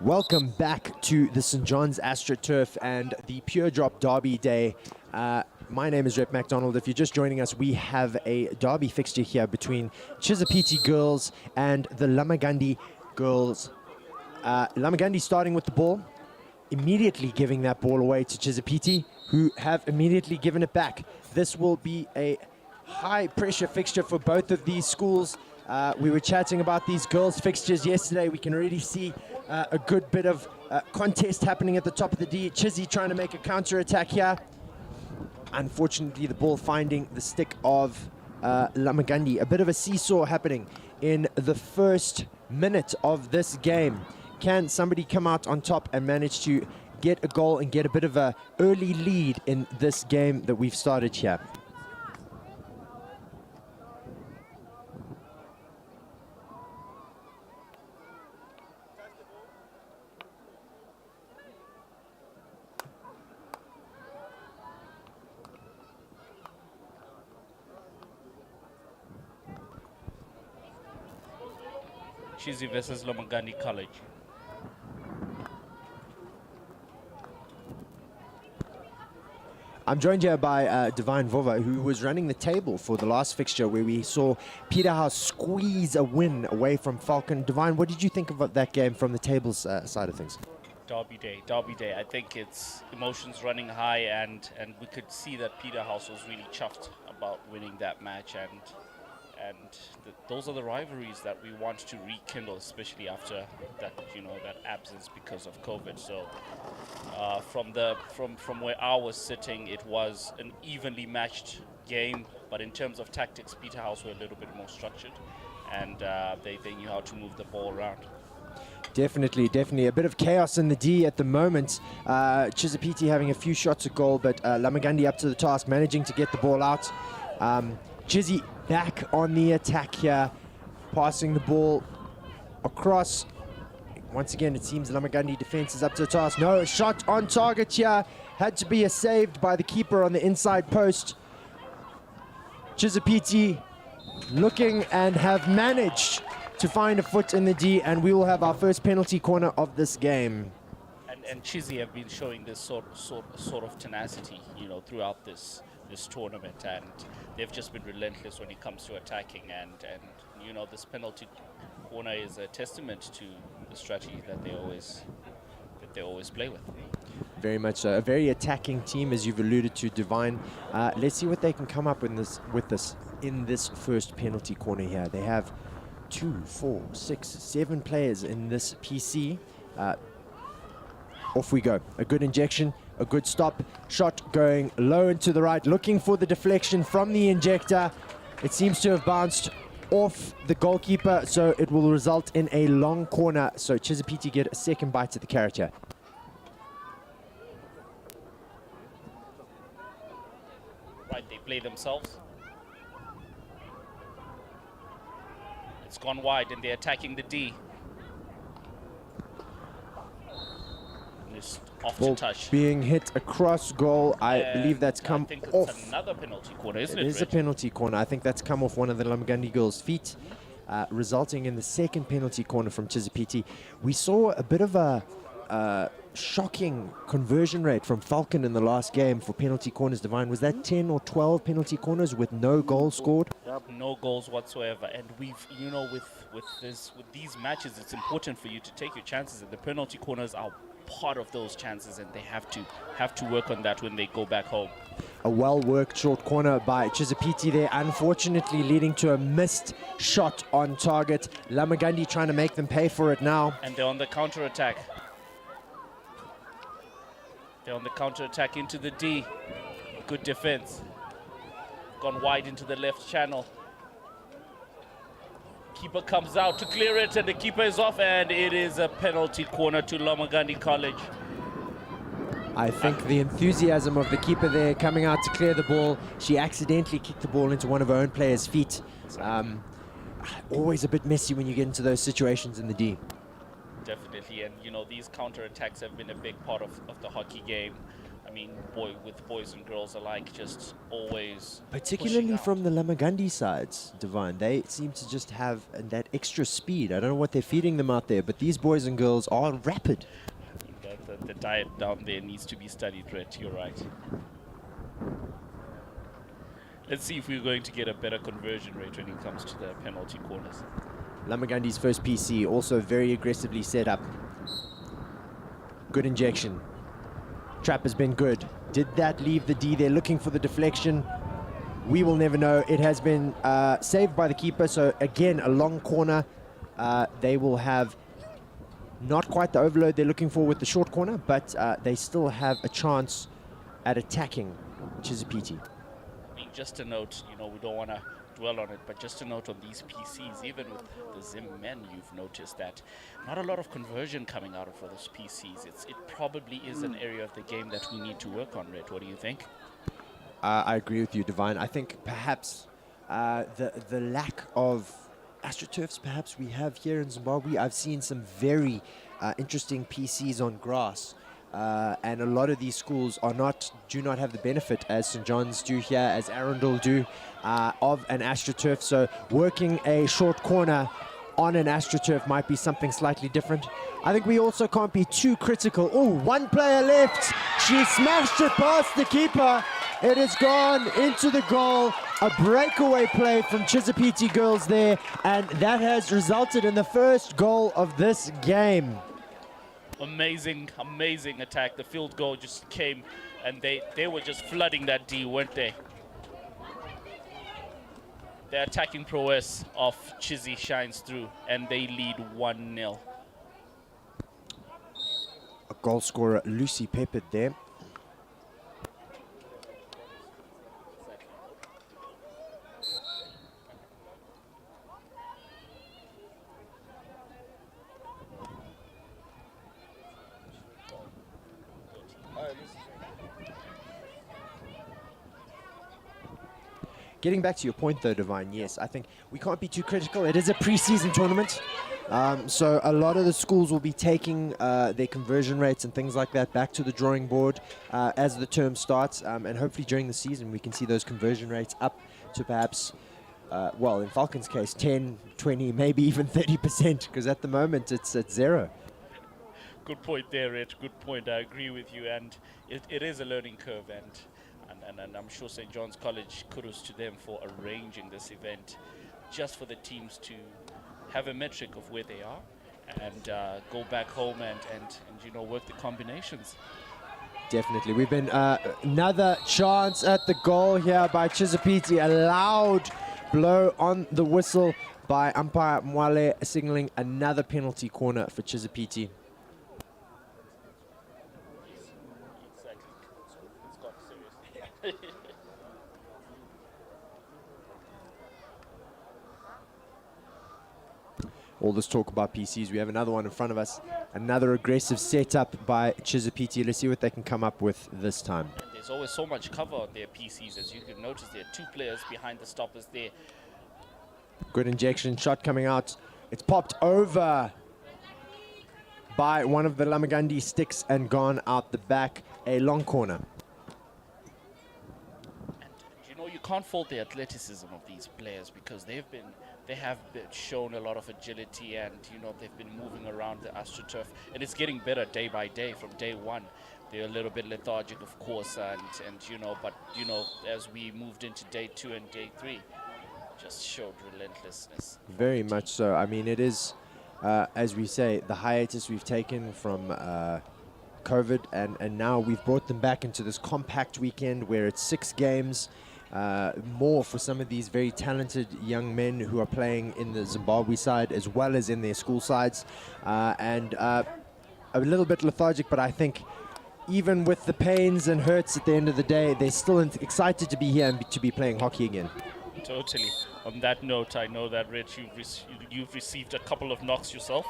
Welcome back to the St. John's AstroTurf and the Pure Drop Derby Day. My name is Rep MacDonald. If you're just joining us, we have a derby fixture here between Chisapiti girls and the Lamagandi girls. Lamagandi starting with the ball, immediately giving that ball away to Chisapiti, who have immediately given it back. This will be a high pressure fixture for both of these schools. We were chatting about these girls fixtures yesterday. We can already see a good bit of contest happening at the top of the D. Chizzy trying to make a counter attack here. Unfortunately, the ball finding the stick of Lamagandi. A bit of a seesaw happening in the first minute of this game. Can somebody come out on top and manage to get a goal and get a bit of a early lead in this game that we've started here? Chizzy versus Lamagandi College. I'm joined here by Divine Vova, who was running the table for the last fixture where we saw Peterhouse squeeze a win away from Falcon. Divine, what did you think of that game from the tables side of things? Derby Day. I think it's emotions running high, and we could see that Peterhouse was really chuffed about winning that match, and those are the rivalries that we want to rekindle, especially after that, that absence because of COVID. So from where I was sitting, it was an evenly matched game, but in terms of tactics, Peterhouse were a little bit more structured, and they knew how to move the ball around. Definitely. A bit of chaos in the D at the moment. Chisapiti having a few shots at goal, but Lamagandi up to the task, managing to get the ball out. Chizzy back on the attack here, passing the ball across. Once again, it seems Lamagandi defense is up to the task. No, shot on target here. Had to be saved by the keeper on the inside post. Chisapiti looking and have managed to find a foot in the D, and we will have our first penalty corner of this game. And Chizzy have been showing this sort of tenacity, throughout this tournament, and they've just been relentless when it comes to attacking, and this penalty corner is a testament to the strategy that they always play with. Very much so. A very attacking team, as you've alluded to, Divine. Let's see what they can come up with in this first penalty corner here. They have 2, 4, 6, 7 players in this PC. Off we go. A good injection, a good stop. Shot going low and to the right, looking for the deflection from the injector. It seems to have bounced off the goalkeeper, so it will result in a long corner. So Chisapiti get a second bite at the carrot here. Right, they play themselves. It's gone wide, and they're attacking the D. Just off Ball to touch. being hit across goal. I believe that's come I think off. it's another penalty corner, isn't it? It is a penalty corner. I think that's come off one of the Lamagandi girls' feet, resulting in the second penalty corner from Chisapiti. We saw a bit of a shocking conversion rate from Falcon in the last game for penalty corners. Divine, was that 10 or 12 penalty corners with no goal scored? No goals whatsoever, and we've with these matches, it's important for you to take your chances, and the penalty corners are part of those chances, and they have to work on that when they go back home. A well-worked short corner by Chisapiti there, unfortunately leading to a missed shot on target. Lamagandi trying to make them pay for it now. And they're on the counter-attack. They're on the counter-attack into the D. Good defense. Gone wide into the left channel. Keeper comes out to clear it, and the keeper is off, and it is a penalty corner to Lamagandi College. I think the enthusiasm of the keeper there coming out to clear the ball. She accidentally kicked the ball into one of her own players' feet. Always a bit messy when you get into those situations in the D. Definitely, and these counter-attacks have been a big part of the hockey game. I mean, with boys and girls alike, just always Particularly pushing out. from the Lamagandi sides, Divine. They seem to just have that extra speed. I don't know what they're feeding them out there, but these boys and girls are rapid. The diet down there needs to be studied, Rhett. You're right. Let's see if we're going to get a better conversion rate when it comes to the penalty corners. Lamagandi's first PC also very aggressively set up. Good injection. Trap has been good. Did that leave the D? They're looking for the deflection. We will never know. It has been saved by the keeper. So again, a long corner. They will have not quite the overload they're looking for with the short corner, but they still have a chance at attacking, which is a PT. I mean, just a note, you know, we don't want to dwell on it, but just a note on these PCs, even with the Zim men, you've noticed that not a lot of conversion coming out of those PCs. It probably is an area of the game that we need to work on, Red. What do you think? I agree with you, Divine. I think perhaps the lack of AstroTurfs perhaps we have here in Zimbabwe. I've seen some very interesting PCs on grass. And a lot of these schools do not have the benefit, as St. John's do here, as Arundel do, of an AstroTurf. So working a short corner on an AstroTurf might be something slightly different. I think we also can't be too critical. Oh, one player left. She smashed it past the keeper. It has gone into the goal. A breakaway play from Chizapiti girls there, and that has resulted in the first goal of this game. Amazing, amazing attack. The field goal just came, and they were just flooding that D, weren't they? The attacking prowess of Chizzy shines through, and they lead 1-0. A goal scorer, Lucy Peppered there. Getting back to your point though, Divine, yes, I think we can't be too critical. It is a pre-season tournament, so a lot of the schools will be taking their conversion rates and things like that back to the drawing board as the term starts, and hopefully during the season we can see those conversion rates up to perhaps, well, in Falcon's case, 10, 20, maybe even 30%, because at the moment it's at 0. Good point there, Rich. Good point. I agree with you, and it is a learning curve, and I'm sure St. John's College, kudos to them for arranging this event just for the teams to have a metric of where they are and go back home and you know, work the combinations. Definitely. We've been another chance at the goal here by Chizapiti. A loud blow on the whistle by umpire Mwale, signaling another penalty corner for Chizapiti. All this talk about PCs, we have another one in front of us. Another aggressive setup by Chizapiti. Let's see what they can come up with this time. And there's always so much cover on their PCs. As you can notice, there are 2 players behind the stoppers there. Good injection, shot coming out. It's popped over by one of the Lamagandi sticks and gone out the back. A long corner. And you know, you can't fault the athleticism of these players because they have shown a lot of agility, and you know, they've been moving around the AstroTurf, and it's getting better day by day. From day one, they're a little bit lethargic, of course, and you know, but you know, as we moved into day 2 and day 3, just showed relentlessness. Very much so. I mean, it is, as we say, the hiatus we've taken from COVID, and now we've brought them back into this compact weekend where it's 6 games. More for some of these very talented young men who are playing in the Zimbabwe side as well as in their school sides, and a little bit lethargic, but I think even with the pains and hurts at the end of the day, they're still excited to be here and to be playing hockey again. Totally. On that note, I know that, Rich, you've received a couple of knocks yourself.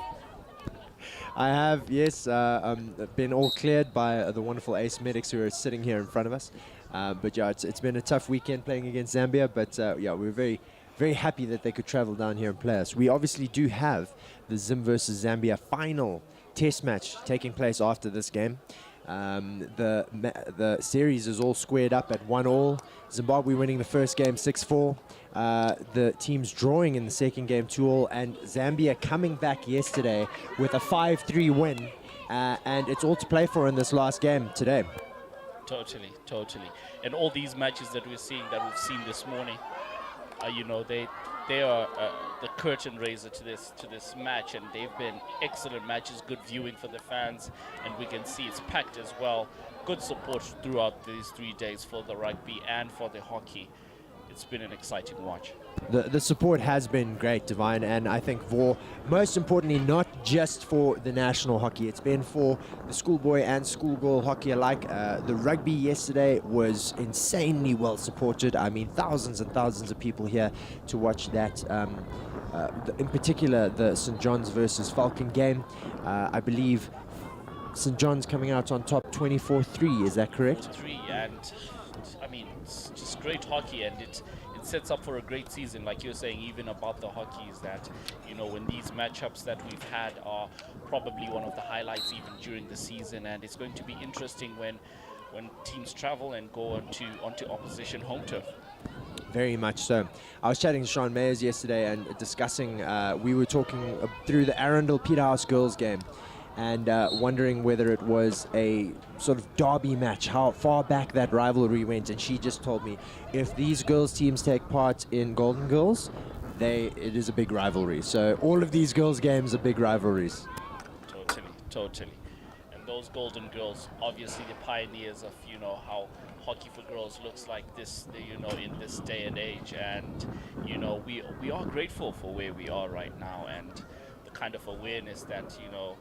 I have, yes, been all cleared by the wonderful ACE medics who are sitting here in front of us. But yeah, it's been a tough weekend playing against Zambia, but yeah, we're very, very happy that they could travel down here and play us. We obviously do have the Zim versus Zambia final test match taking place after this game. The series is all squared up at 1-1. Zimbabwe winning the first game 6-4. The teams drawing in the second game 2-2, and Zambia coming back yesterday with a 5-3 win. And it's all to play for in this last game today. Totally, totally. And all these matches that we've seen this morning, you know, they are the curtain raiser to this match, and they've been excellent matches, good viewing for the fans, and we can see it's packed as well. Good support throughout these 3 days for the rugby and for the hockey. It's been an exciting watch. The support has been great, Divine, and I think for, most importantly, not just for the national hockey, it's been for the schoolboy and schoolgirl hockey alike. The rugby yesterday was insanely well supported. I mean, thousands and thousands of people here to watch that. In particular, the St. John's versus Falcon game. I believe St. John's coming out on top 24-3, is that correct? 3, and I mean, it's just great hockey, and it sets up for a great season. Like you're saying, even about the hockey, is that, you know, when these matchups that we've had are probably one of the highlights even during the season, and it's going to be interesting when teams travel and go onto opposition home turf. Very much so. I was chatting to Sean Mayers yesterday and discussing, we were talking through the Arundel Peterhouse girls game, and wondering whether it was a sort of derby match, how far back that rivalry went. And she just told me, if these girls teams take part in Golden Girls, it is a big rivalry. So all of these girls games are big rivalries. Totally. And those Golden Girls, obviously the pioneers of, you know, how hockey for girls looks like this, you know, in this day and age. And, you know, we are grateful for where we are right now, and the kind of awareness that, you know,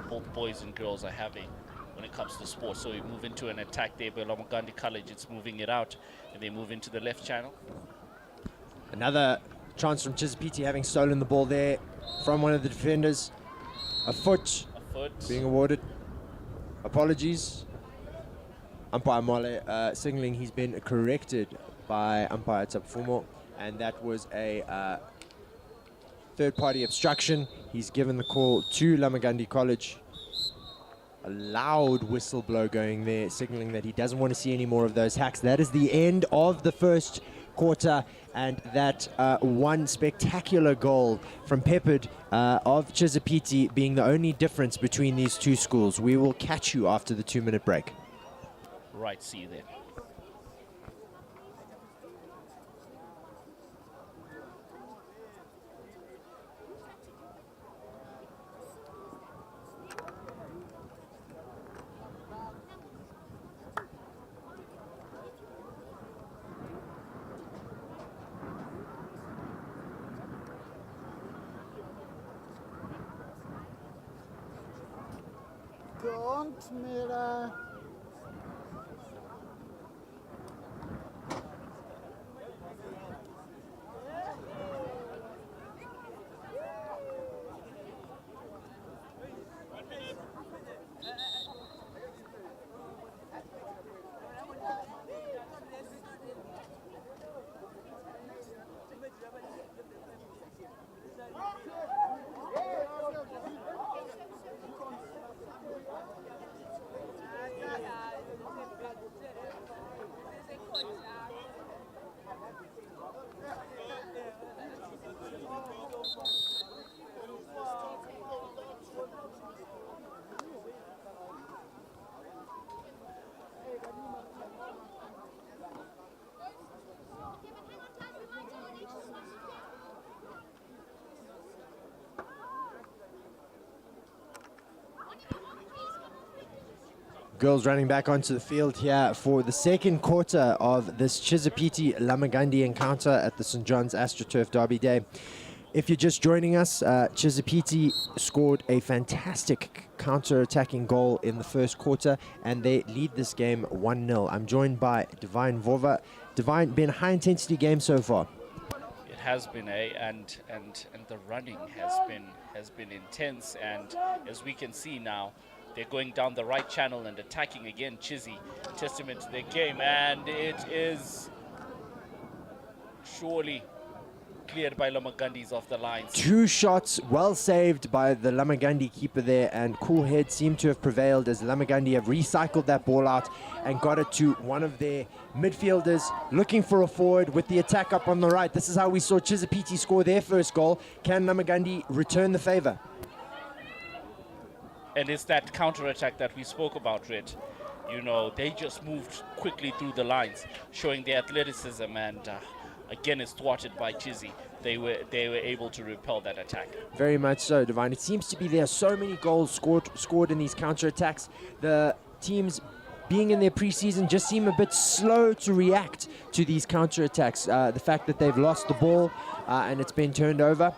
both boys and girls are having when it comes to sports. So we move into an attack there by Lamagandi College. It's moving it out, and they move into the left channel. Another chance from Chisipiti, having stolen the ball there from one of the defenders. A foot being awarded. Apologies. Umpire Mole signaling he's been corrected by umpire Tapufumo, and that was a third-party obstruction. He's given the call to Lamagandi College. A loud whistle blow going there, signaling that he doesn't want to see any more of those hacks. That is the end of the first quarter, and that one spectacular goal from Peppered of Chisipiti being the only difference between these two schools. We will catch you after the 2-minute break. Right, see you then. Don't mirror. Girls running back onto the field here for the second quarter of this Chisipiti Lamagandi encounter at the St. John's AstroTurf Derby Day. If you're just joining us, Chisipiti scored a fantastic counter-attacking goal in the first quarter, and they lead this game 1-0. I'm joined by Divine Vova. Divine, been a high-intensity game so far. It has been, and the running has been intense, and as we can see now, they're going down the right channel and attacking again. Chizzy, testament to their game, and it is surely cleared by Lamagandis off the lines. 2 shots well saved by the Lamagandi keeper there, and cool heads seem to have prevailed as Lamagandi have recycled that ball out and got it to one of their midfielders looking for a forward with the attack up on the right. This is how we saw Chizapiti score their first goal. Can Lamagandi return the favor? And it's that counter-attack that we spoke about, Rit. You know, they just moved quickly through the lines, showing their athleticism, and again, it's thwarted by Chizzy. They were able to repel that attack. Very much so, Divine. It seems to be there are so many goals scored in these counter-attacks. The teams being in their preseason just seem a bit slow to react to these counter-attacks. The fact that they've lost the ball and it's been turned over.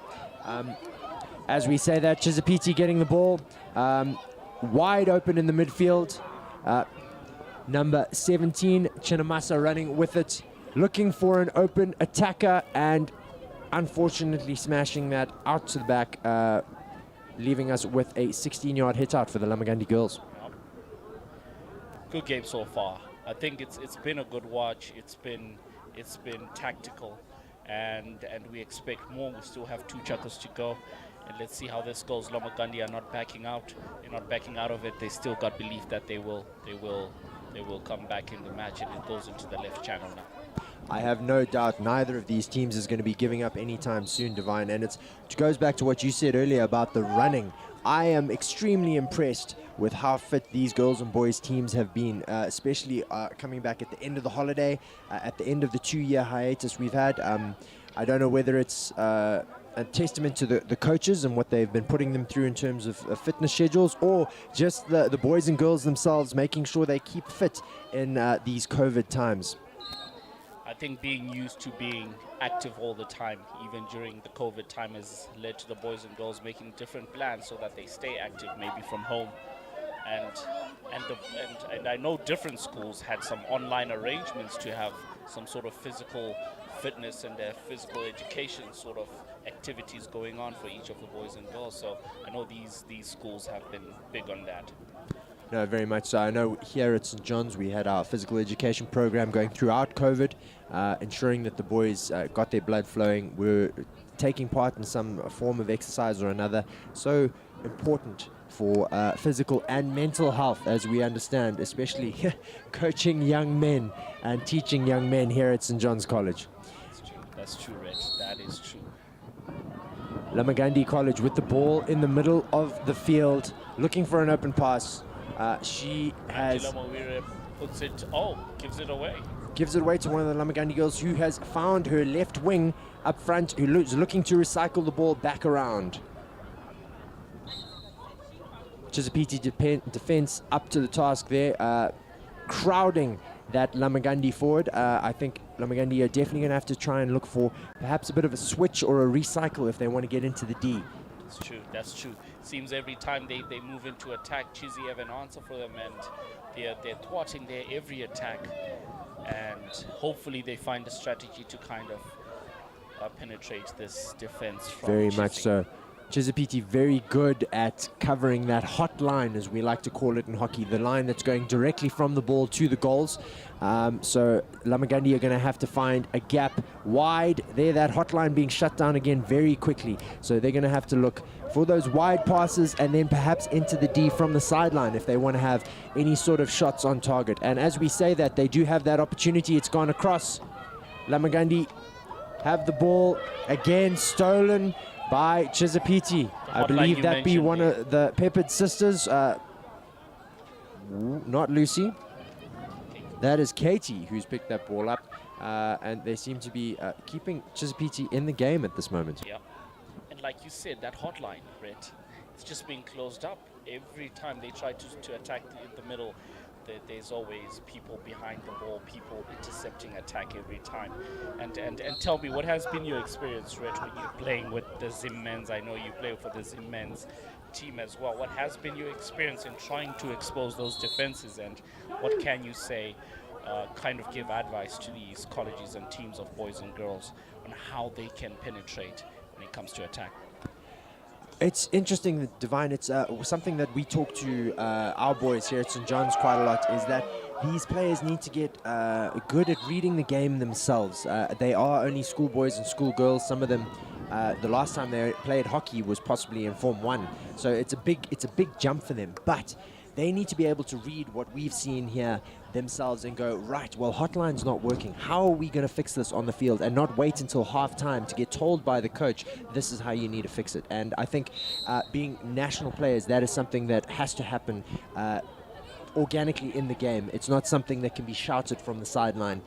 As we say that, Chizapiti getting the ball wide open in the midfield. Number 17, Chinamasa running with it, looking for an open attacker, and unfortunately smashing that out to the back, leaving us with a 16-yard hit out for the Lamagandi girls. Good game so far. I think it's been a good watch. It's been tactical, and we expect more. We still have 2 chuckles to go, and let's see how this goes. Lamagandi are not backing out. They're not backing out of it. They still got belief that they will come back in the match, and it goes into the left channel now. I have no doubt neither of these teams is going to be giving up anytime soon, Divine, and it goes back to what you said earlier about the running. I am extremely impressed with how fit these girls and boys teams have been, especially coming back at the end of the holiday, at the end of the 2-year hiatus we've had. I don't know whether it's a testament to the coaches and what they've been putting them through in terms of fitness schedules, or just the boys and girls themselves making sure they keep fit in these COVID times. I think being used to being active all the time, even during the COVID time, has led to the boys and girls making different plans so that they stay active, maybe from home. And I know different schools had some online arrangements to have some sort of physical fitness and physical education sort of activities going on for each of the boys and girls. So I know these schools have been big on that. No, very much so. I know here at St. John's we had our physical education program going throughout COVID, ensuring that the boys got their blood flowing, were taking part in some form of exercise or another. So important for physical and mental health, as we understand, especially coaching young men and teaching young men here at St. John's College. That's true, Red. That is true. Lamagandi College with the ball in the middle of the field, looking for an open pass. She has puts it, gives it away. Gives it away to one of the Lamagandi girls, who has found her left wing up front, who is looking to recycle the ball back around. Chizapiti defense up to the task there, crowding that Lamagandi forward. I think Lamagandi are definitely going to have to try and look for perhaps a bit of a switch or a recycle if they want to get into the D. That's true. Seems every time they move into attack, Chizzy have an answer for them, and they're thwarting their every attack. And hopefully they find a strategy to kind of penetrate this defense from Very Chizzy. much so. Chizapiti very good at covering that hot line, as we like to call it in hockey, the line that's going directly from the ball to the goals. So Lamagandi are going to have to find a gap wide there, that hot line being shut down again very quickly. So they're going to have to look for those wide passes and then perhaps into the D from the sideline if they want to have any sort of shots on target. And as we say that, they do have that opportunity. It's gone across. Lamagandi have the ball again, stolen by Chizapiti. I believe that be one of the Peppered sisters. Not Lucy. That is Katie who's picked that ball up. And they seem to be keeping Chizapiti in the game at this moment. Yeah. And like you said, that hotline, Brett, it's just being closed up. Every time they try to attack the middle, there's always people behind the ball, people intercepting attack every time. And tell me, what has been your experience, Red, when you're playing with the Zim Men's? I know you play for the Zim Men's team as well. What has been your experience in trying to expose those defenses, and what can you say, kind of give advice to these colleges and teams of boys and girls on how they can penetrate when it comes to attack? It's interesting that, Divine, it's something that we talk to our boys here at St. John's quite a lot, is that these players need to get good at reading the game themselves. They are only schoolboys and schoolgirls. Some of them, the last time they played hockey was possibly in Form 1. So it's a big jump for them. But they need to be able to read what we've seen here themselves and go, right, well, hotline's not working. How are we going to fix this on the field, and not wait until halftime to get told by the coach, this is how you need to fix it. And I think being national players, that is something that has to happen organically in the game. It's not something that can be shouted from the sideline.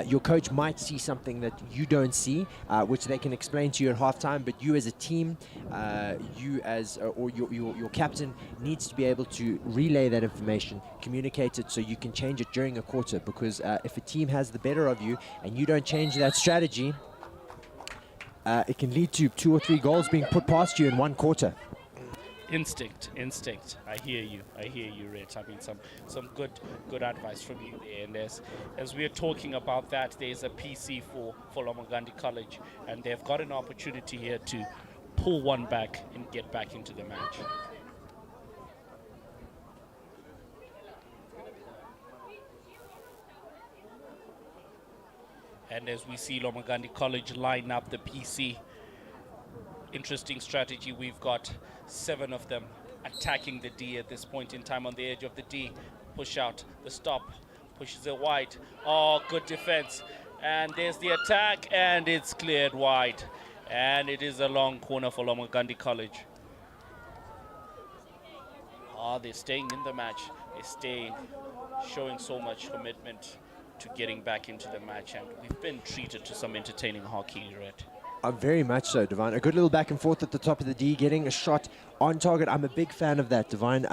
Your coach might see something that you don't see, which they can explain to you at halftime, but you as a team, you as or your captain needs to be able to relay that information, communicate it so you can change it during a quarter, because if a team has the better of you and you don't change that strategy, it can lead to 2 or 3 goals being put past you in one quarter. Instinct. I hear you, Rich. I mean, some good advice from you there. And as we're talking about that, there's a PC for Lomagandi College, and they've got an opportunity here to pull one back and get back into the match. And as we see Lomagandi College line up the PC, interesting strategy. We've got 7 of them attacking the D at this point in time on the edge of the D. Push out, the stop, pushes it wide. Oh, good defense. And there's the attack, and it's cleared wide. And it is a long corner for Lomagandi College. Oh, they're staying in the match. They're staying, showing so much commitment to getting back into the match. And we've been treated to some entertaining hockey, Red. Very much so, Divine. A good little back and forth at the top of the D, getting a shot on target. I'm a big fan of that, Divine.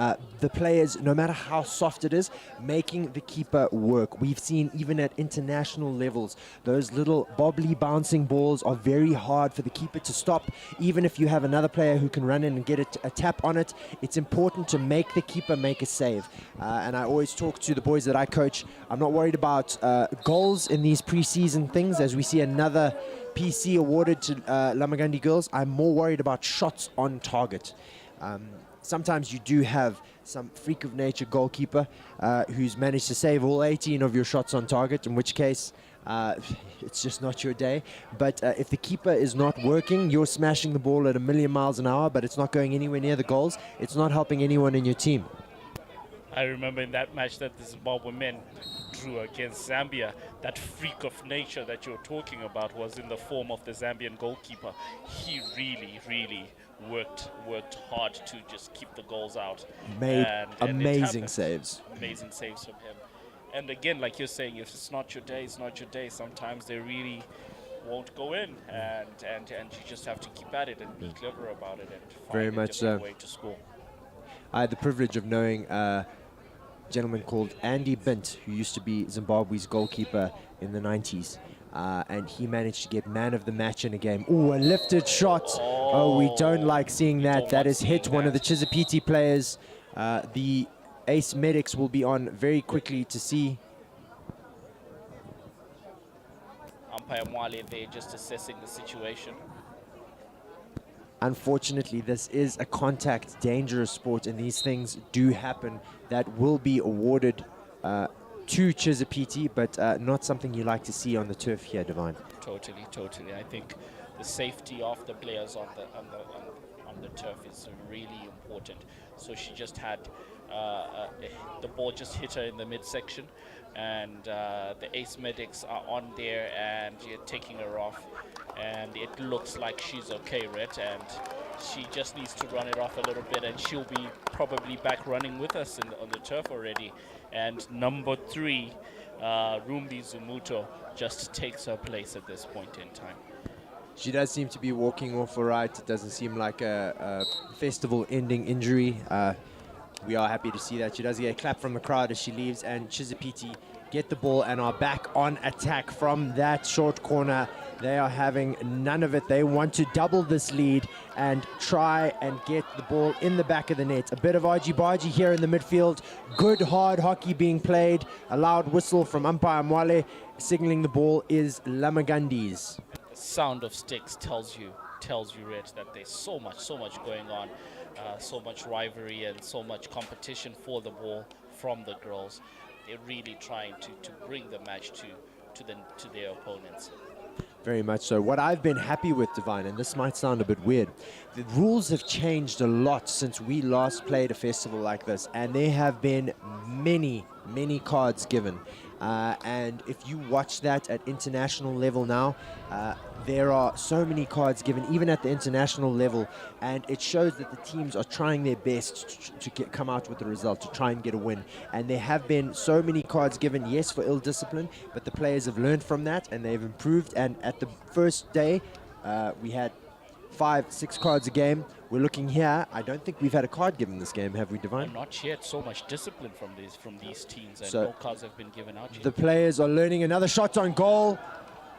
The players, no matter how soft it is, making the keeper work. We've seen even at international levels, those little bobbly bouncing balls are very hard for the keeper to stop. Even if you have another player who can run in and get a tap on it, it's important to make the keeper make a save. And I always talk to the boys that I coach. I'm not worried about goals in these preseason things, as we see another PC awarded to Lamagandi girls. I'm more worried about shots on target. Sometimes you do have some freak of nature goalkeeper who's managed to save all 18 of your shots on target, in which case it's just not your day. But if the keeper is not working, you're smashing the ball at 1,000,000 miles an hour, but it's not going anywhere near the goals. It's not helping anyone in your team. I remember in that match that the Zimbabwe men drew against Zambia, that freak of nature that you're talking about was in the form of the Zambian goalkeeper. He really worked hard to just keep the goals out. Made and amazing saves. Amazing saves from him. And again, like you're saying, if it's not your day, it's not your day. Sometimes they really won't go in, and you just have to keep at it and be clever about it and find Very a much different so. way to score. I had the privilege of knowing a gentleman called Andy Bint, who used to be Zimbabwe's goalkeeper in the 90s. And he managed to get man of the match in a game. Ooh, a lifted shot. Oh, we don't like seeing that. That has hit one of the Chizapiti players. The Ace Medics will be on very quickly to see. Umpire Mwale there just assessing the situation. Unfortunately, this is a contact, dangerous sport, and these things do happen. That will be awarded to Chizapiti, but not something you like to see on the turf here, Divine. Totally. I think the safety of the players on the turf is really important. So she just had the ball just hit her in the midsection, and the Ace Medics are on there and taking her off, and it looks like she's okay, Red, and she just needs to run it off a little bit, and she'll be probably back running with us on the turf already. And number 3, Rumbi Zumuto, just takes her place at this point in time. She does seem to be walking off all right. It doesn't seem like a festival-ending injury. We are happy to see that. She does get a clap from the crowd as she leaves, and Chizapiti get the ball and are back on attack from that short corner. They are having none of it. They want to double this lead and try and get the ball in the back of the net. A bit of argy-bargy here in the midfield. Good hard hockey being played. A loud whistle from umpire Mwale signaling the ball is Lamagandi's. The sound of sticks tells you, Red, that there's so much going on. So much rivalry and so much competition for the ball from the girls. they're really trying to bring the match to their opponents. Very much so. What I've been happy with, Divine, and this might sound a bit weird, the rules have changed a lot since we last played a festival like this, and there have been many cards given. And if you watch that at international level now, there are so many cards given, even at the international level, and it shows that the teams are trying their best to come out with the result, to try and get a win. And there have been so many cards given, yes, for ill discipline, but the players have learned from that and they've improved. And at the first day, we had 5-6 cards a game. We're looking here. I don't think we've had a card given this game, have we, Divine? Not yet. So much discipline from these teams, and So no cards have been given out yet. the players are learning. Another shot on goal.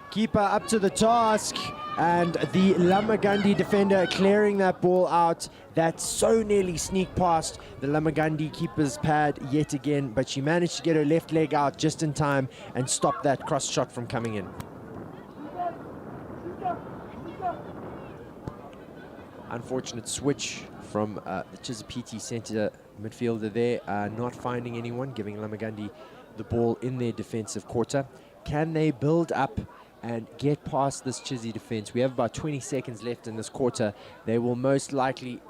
Keeper up to the task, and the Lamagandi defender clearing that ball out. That so nearly sneaked past the Lamagandi keeper's pad yet again, but she managed to get her left leg out just in time and stop that cross shot from coming in. Unfortunate switch from the Chizapiti centre midfielder there, not finding anyone, giving Lamagandi the ball in their defensive quarter. Can they build up and get past this Chizzy defense? We have about 20 seconds left in this quarter. They will most likely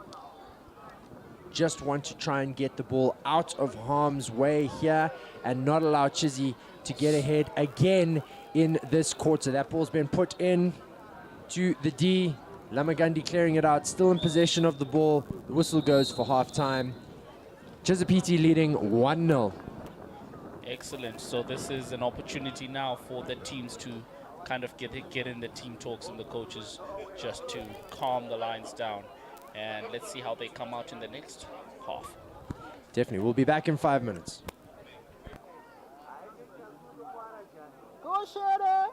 just want to try and get the ball out of harm's way here and not allow Chizzy to get ahead again in this quarter. That ball's been put in to the D. Lamagandi clearing it out, still in possession of the ball. The whistle goes for half-time. Chizapiti leading 1-0. Excellent. So this is an opportunity now for the teams to kind of get in the team talks and the coaches just to calm the lines down. And let's see how they come out in the next half. Definitely. We'll be back in 5 minutes. Go, Shere!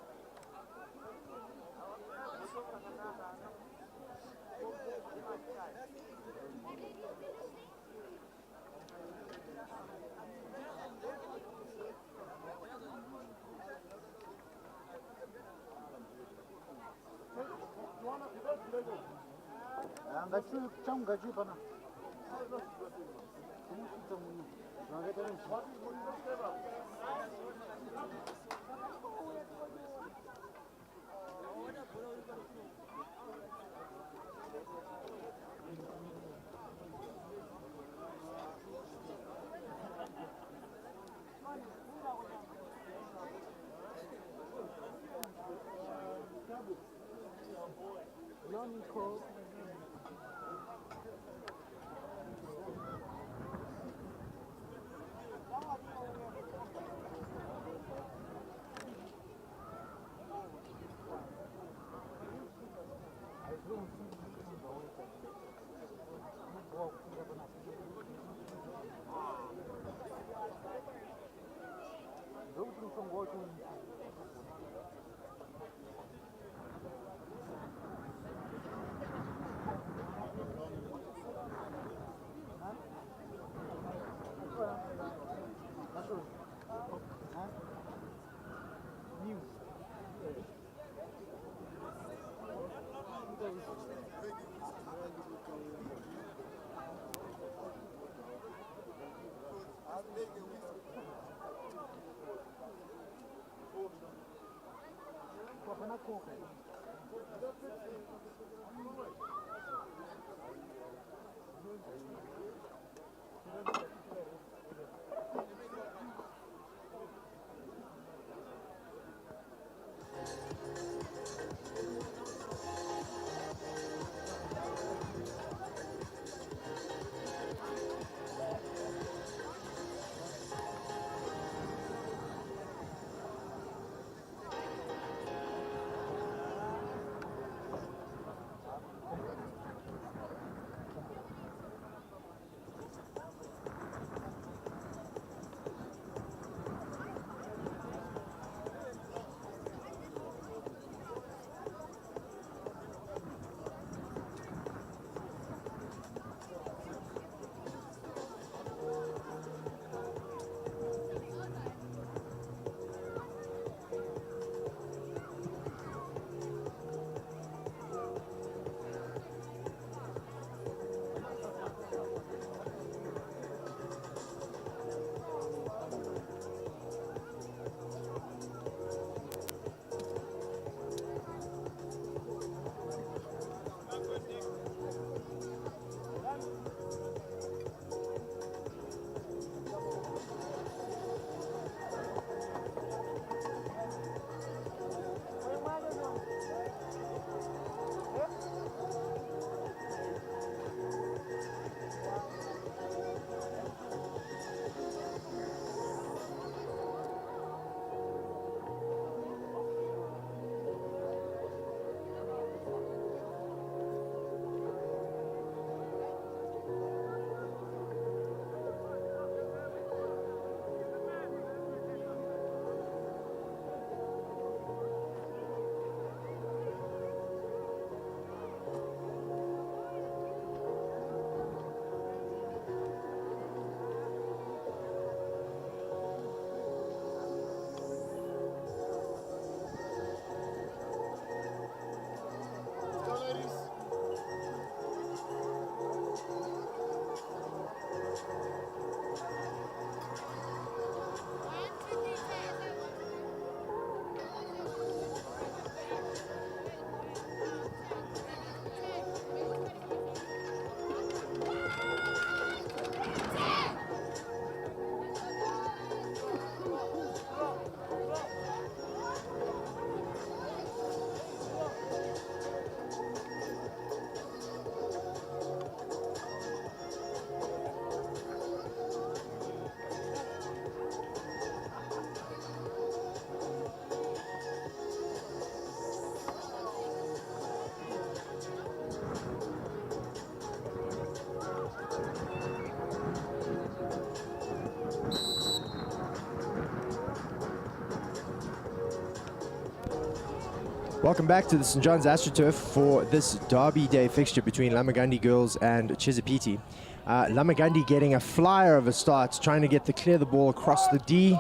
Welcome back to the St. John's AstroTurf for this Derby Day fixture between Lamagandi girls and Chisipiti. Lamagandi getting a flyer of a start, trying to clear the ball across the D.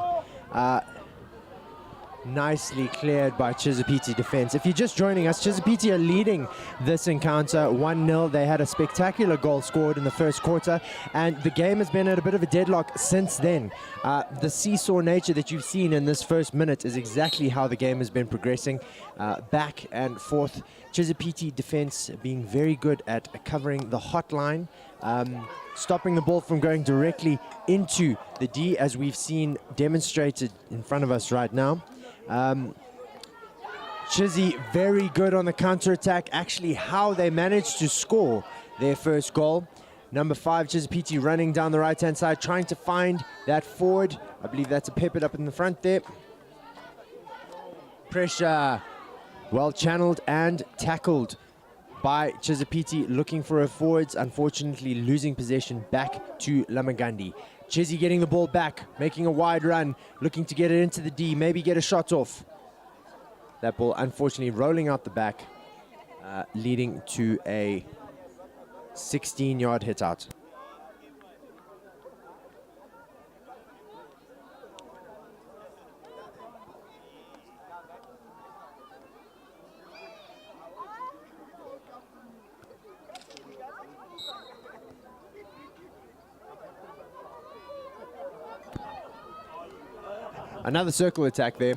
Nicely cleared by Chisipiti defense. If you're just joining us, Chisipiti are leading this encounter 1-0. They had a spectacular goal scored in the first quarter, and the game has been at a bit of a deadlock since then. The seesaw nature that you've seen in this first minute is exactly how the game has been progressing, back and forth. Chisipiti defense being very good at covering the hotline, stopping the ball from going directly into the D, as we've seen demonstrated in front of us right now. Chizzy very good on the counter-attack, actually how they managed to score their first goal. Number 5, Chisipiti running down the right-hand side, trying to find that forward. I believe that's a Peppered up in the front there. Pressure, well channeled and tackled by Chisipiti, looking for her forwards, unfortunately losing possession back to Lamagandi. Chizzy getting the ball back, making a wide run, looking to get it into the D, maybe get a shot off. That ball unfortunately rolling out the back, leading to a 16-yard hit out. Another circle attack there,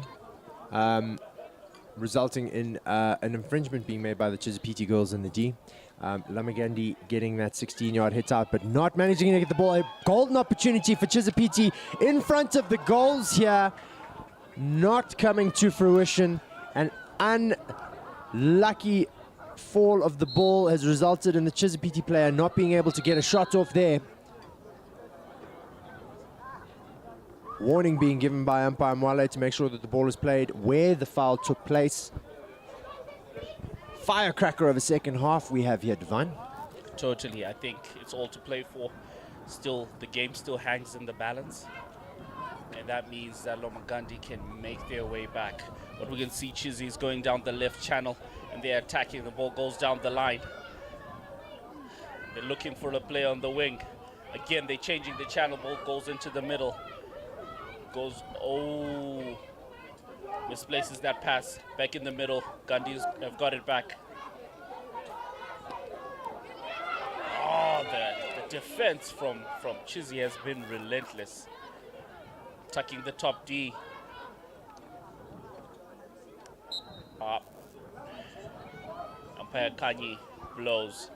resulting in an infringement being made by the Chisipiti girls in the D. Lamagandi getting that 16-yard hit out, but not managing to get the ball. A golden opportunity for Chisipiti in front of the goals here, not coming to fruition. An unlucky fall of the ball has resulted in the Chisipiti player not being able to get a shot off there. Warning being given by umpire Mwale to make sure that the ball is played where the foul took place. Firecracker of a second half we have here, Divine. Totally, I think it's all to play for. Still, the game still hangs in the balance. And that means that Lamagandi can make their way back. But we can see Chizzy is going down the left channel and they're attacking. The ball goes down the line. They're looking for a play on the wing. Again, they're changing the channel. Ball goes into the middle. Misplaces that pass back in the middle. Gandhis have got it back. Oh, the defense from Chizzy has been relentless. Tucking the top D. Umpire Kanyi blows.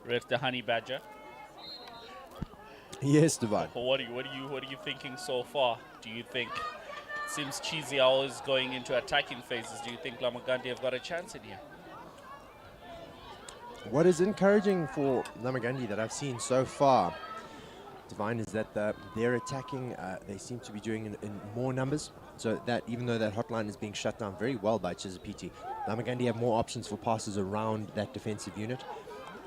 Rick the Honey Badger. Yes, Divine. What are you thinking so far? Do you think, seems Chizzy always going into attacking phases, do you think Lamagandi have got a chance in here? What is encouraging for Lamagandi that I've seen so far, Divine, is that they're attacking, they seem to be doing in more numbers. So that even though that hotline is being shut down very well by Chisipiti, Lamagandi have more options for passes around that defensive unit.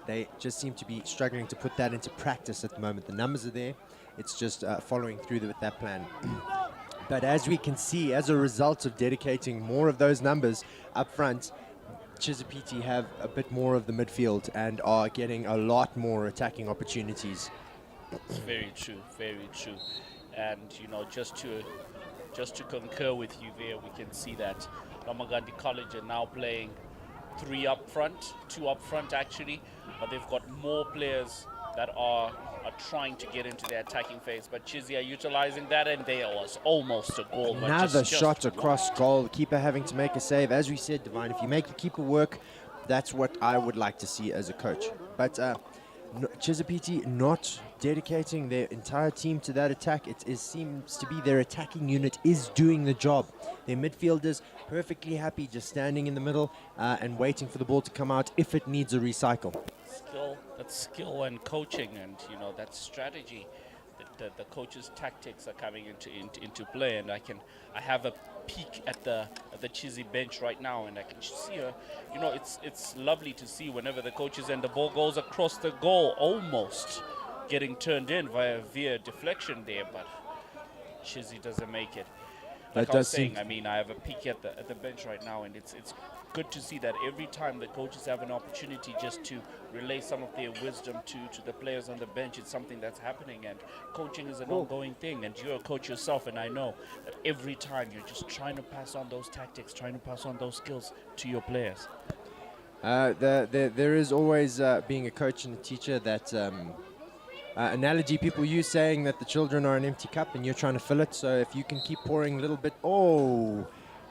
They just seem to be struggling to put that into practice at the moment. The numbers are there. It's just following through with that plan. But as we can see, as a result of dedicating more of those numbers up front, Chisipiti have a bit more of the midfield and are getting a lot more attacking opportunities. It's very true, very true. And, you know, just to concur with you there, we can see that Lamagandi College are now playing 3 up front, 2 up front actually, but they've got more players that are trying to get into their attacking phase. But Chizzy are utilizing that, and there was almost a goal. Another shot across goal. The keeper having to make a save. As we said, Divine, if you make the keeper work, That's what I would like to see as a coach. But Chizapiti not dedicating their entire team to that attack. It seems to be their attacking unit is doing the job. Their midfielders perfectly happy just standing in the middle and waiting for the ball to come out if it needs a recycle. That's skill and coaching, and that's strategy. The coach's tactics are coming into play, and I have a peek at the Chizzy bench right now, and I can see her. It's lovely to see whenever the coaches and the ball goes across the goal, almost getting turned in via deflection there, but Chizzy doesn't make it. Like I was saying, I have a peek at the bench right now, and it's good to see that every time the coaches have an opportunity just to relay some of their wisdom to the players on the bench, it's something that's happening, and coaching is an ongoing thing, and you're a coach yourself, and I know that every time you're just trying to pass on those tactics, trying to pass on those skills to your players. There is always being a coach and a teacher that analogy people use, saying that the children are an empty cup and you're trying to fill it. So if you can keep pouring a little bit,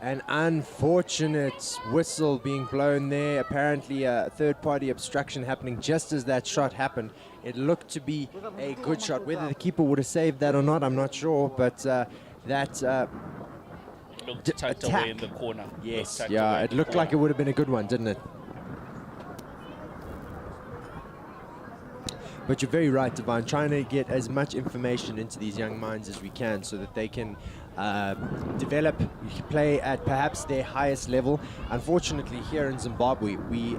an unfortunate whistle being blown there. Apparently a third-party obstruction happening just as that shot happened. It looked to be a good shot. Whether the keeper would have saved that or not, I'm not sure. But that looked tucked away in the corner. Yes, it looked like it would have been a good one, didn't it? But you're very right, Divine, trying to get as much information into these young minds as we can so that they can develop, play at perhaps their highest level. Unfortunately, here in Zimbabwe, we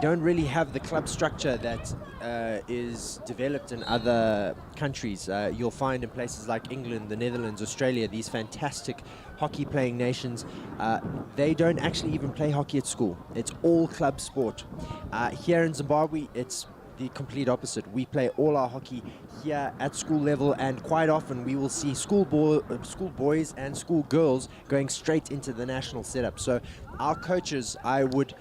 don't really have the club structure that is developed in other countries. You'll find in places like England, the Netherlands, Australia, these fantastic hockey-playing nations, they don't actually even play hockey at school. It's all club sport. Here in Zimbabwe, it's the complete opposite. We play all our hockey here at school level, and quite often we will see school boys and school girls going straight into the national setup. So our coaches, I would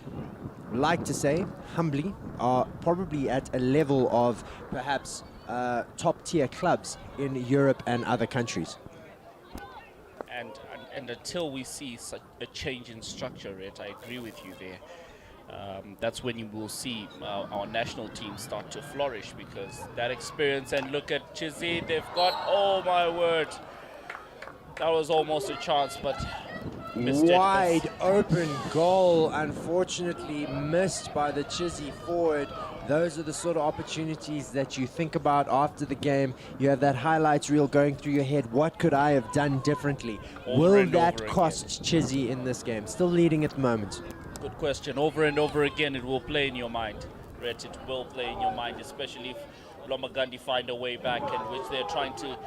like to say humbly, are probably at a level of perhaps top tier clubs in Europe and other countries. And until we see such a change in structure, I agree with you there. That's when you will see our national team start to flourish, because that experience, and look at Chizzy, they've got, oh my word, that was almost a chance, but missed Wide open goal, unfortunately missed by the Chizzy forward. Those are the sort of opportunities that you think about after the game. You have that highlights reel going through your head. What could I have done differently? Will that cost Chizzy in this game? Still leading at the moment. Good question. Over and over again, it will play in your mind. It will play in your mind, especially if Lomagandi find a way back, and which they're trying to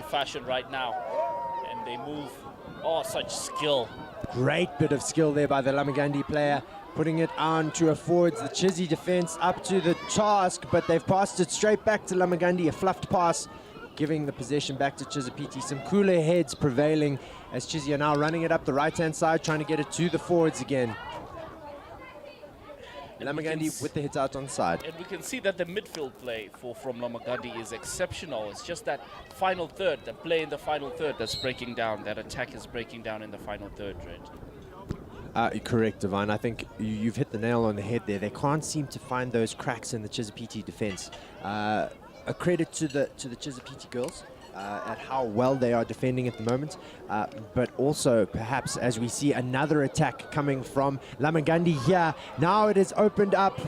fashion right now. And they move. Oh, such skill. Great bit of skill there by the Lomagandi player, putting it on to a forwards. The Chizzy defense up to the task, but they've passed it straight back to Lomagandi. A fluffed pass, giving the possession back to Chizapiti. Some cooler heads prevailing as Chizzy are now running it up the right-hand side, trying to get it to the forwards again. Lomagandi with the hit out on the side. And we can see that the midfield play from Lomagandi is exceptional. It's just that final third, the play in the final third that's breaking down. That attack is breaking down in the final third, right? Correct, Divine. I think you've hit the nail on the head there. They can't seem to find those cracks in the Chizapiti defense. A credit to the Chizapiti girls at how well they are defending at the moment, but also perhaps as we see another attack coming from Lomagandi here. Now it is opened up,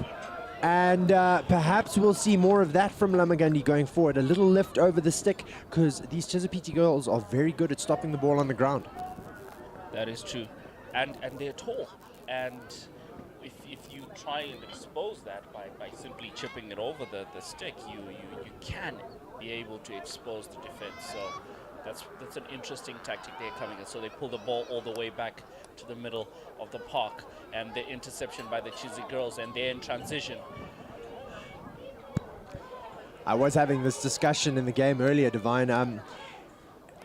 and perhaps we'll see more of that from Lomagandi going forward. A little lift over the stick, because these Chizapiti girls are very good at stopping the ball on the ground. That is true, and they're tall, and if you try and expose that by simply chipping it over the stick, you can be able to expose the defense. So that's an interesting tactic they're coming in. So they pull the ball all the way back to the middle of the park, and the interception by the Chizzy girls, and they're in transition. I was having this discussion in the game earlier, Divine.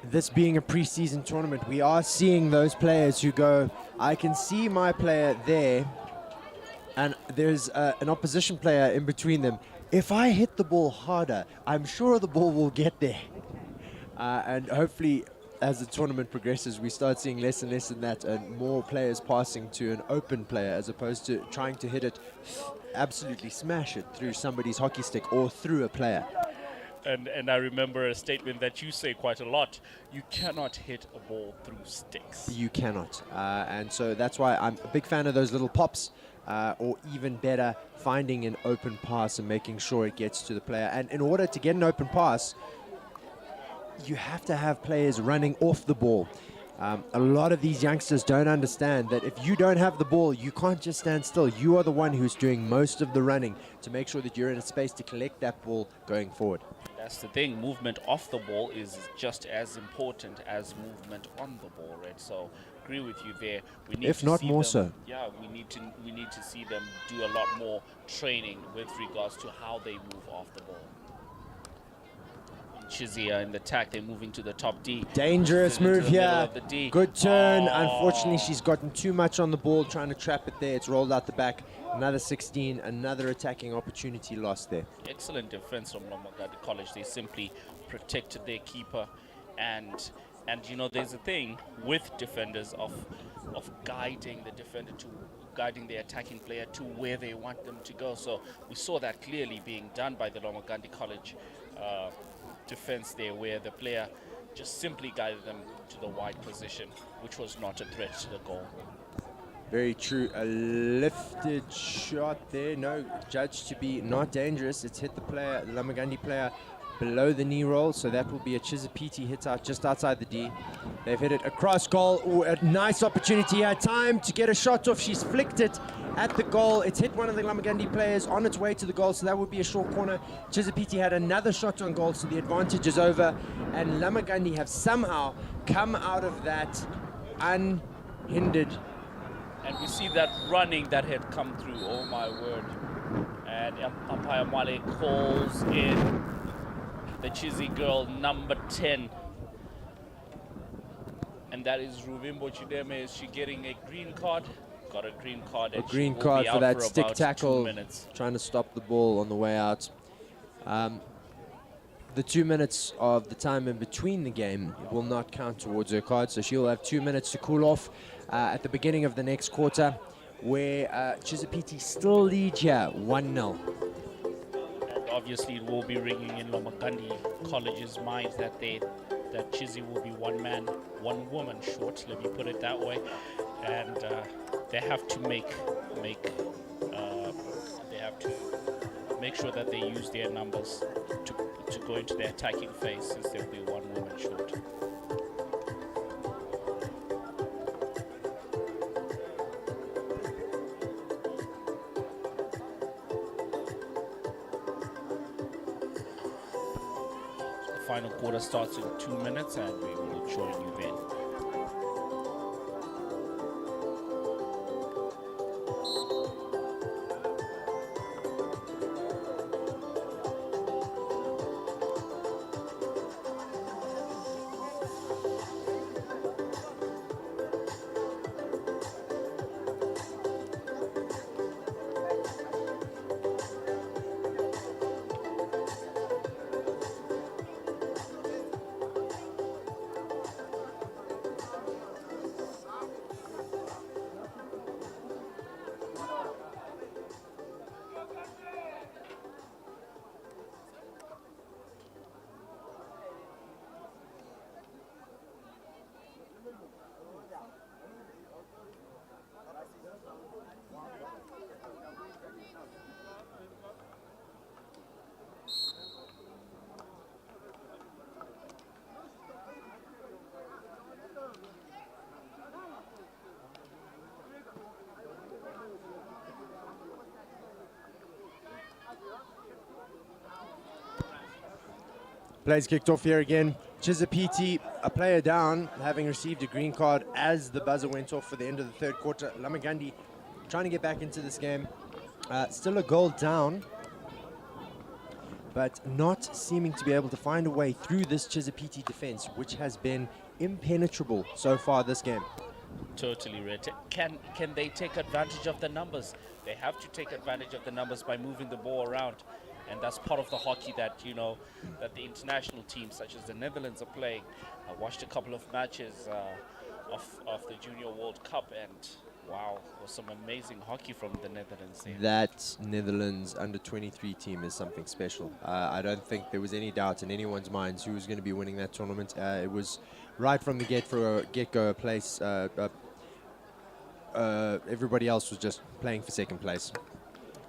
This being a preseason tournament, we are seeing those players who go, I can see my player there, and there's an opposition player in between them. If I hit the ball harder, I'm sure the ball will get there. And hopefully as the tournament progresses, we start seeing less and less in that, and more players passing to an open player as opposed to trying to hit it, absolutely smash it through somebody's hockey stick or through a player. And I remember a statement that you say quite a lot. You cannot hit a ball through sticks. You cannot. And so that's why I'm a big fan of those little pops, or even better, finding an open pass and making sure it gets to the player. And in order to get an open pass, you have to have players running off the ball. A lot of these youngsters don't understand that if you don't have the ball, you can't just stand still. You are the one who's doing most of the running to make sure that you're in a space to collect that ball going forward. That's the thing. Movement off the ball is just as important as movement on the ball, right? So agree with you there. We need If to not see more them, so. Yeah, we need to see them do a lot more training with regards to how they move off the ball. Chizia in the attack, they're moving to the top D. Dangerous Into move the middle here. of the D. Good turn. Oh. Unfortunately, she's gotten too much on the ball, trying to trap it there. It's rolled out the back. Another 16, another attacking opportunity lost there. Excellent defense from Lomagadi College. They simply protected their keeper, and you know, there's a thing with defenders of guiding the defender to guiding the attacking player to where they want them to go. So we saw that clearly being done by the Lomagadi College defense there, where the player just simply guided them to the wide position, which was not a threat to the goal. Very true. A lifted shot there. No, judged to be not dangerous. It's hit the player, the Lamagandi player, below the knee roll. So that will be a Chizapiti hit out just outside the D. They've hit it across goal. Ooh, a nice opportunity. Had time to get a shot off. She's flicked it at the goal. It's hit one of the Lamagandi players on its way to the goal. So that would be a short corner. Chizapiti had another shot on goal. So the advantage is over. And Lamagandi have somehow come out of that unhindered. And we see that running that had come through. Oh my word. And umpire Male calls in the Chizzy girl, number 10. And that is Ruvimbo Chideme. Is she getting a green card? Got a green card. A And she green will card be for out that for stick about 2 tackle, minutes. trying to stop the ball on the way out. The 2 minutes of the time in between the game will not count towards her card, so she'll have 2 minutes to cool off at the beginning of the next quarter, where Chizapiti still lead here 1-0. And obviously it will be ringing in Lomagandi College's mind that Chizzy will be one man, one woman short, let me put it that way. And they have to make sure that they use their numbers to go into the attacking phase, since they'll be one woman short. The final quarter starts in 2 minutes, and we will join you then. Plays kicked off here again. Chizapiti, a player down, having received a green card as the buzzer went off for the end of the third quarter. Lamagandi trying to get back into this game. Still a goal down, but not seeming to be able to find a way through this Chizapiti defense, which has been impenetrable so far this game. Totally, Red. Can they take advantage of the numbers? They have to take advantage of the numbers by moving the ball around and that's part of the hockey that that the international teams such as the Netherlands are playing. I watched a couple of matches of the Junior World Cup, and wow, was some amazing hockey from the Netherlands there. That Netherlands under-23 team is something special. I don't think there was any doubt in anyone's minds who was going to be winning that tournament. It was right from the get-go a place. Everybody else was just playing for second place.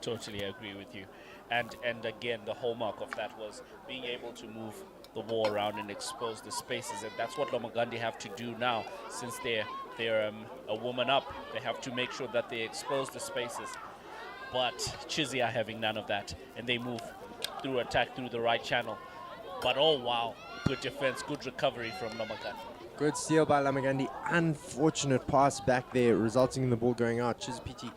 Totally agree with you. And again, the hallmark of that was being able to move the ball around and expose the spaces, and that's what Lomagandi have to do now. Since they're a woman up, they have to make sure that they expose the spaces. But Chizzy are having none of that, and they move through attack through the right channel. But oh wow, good defense, good recovery from Lomagandi. Good steal by Lamagandi. Unfortunate pass back there, resulting in the ball going out. Chizipiti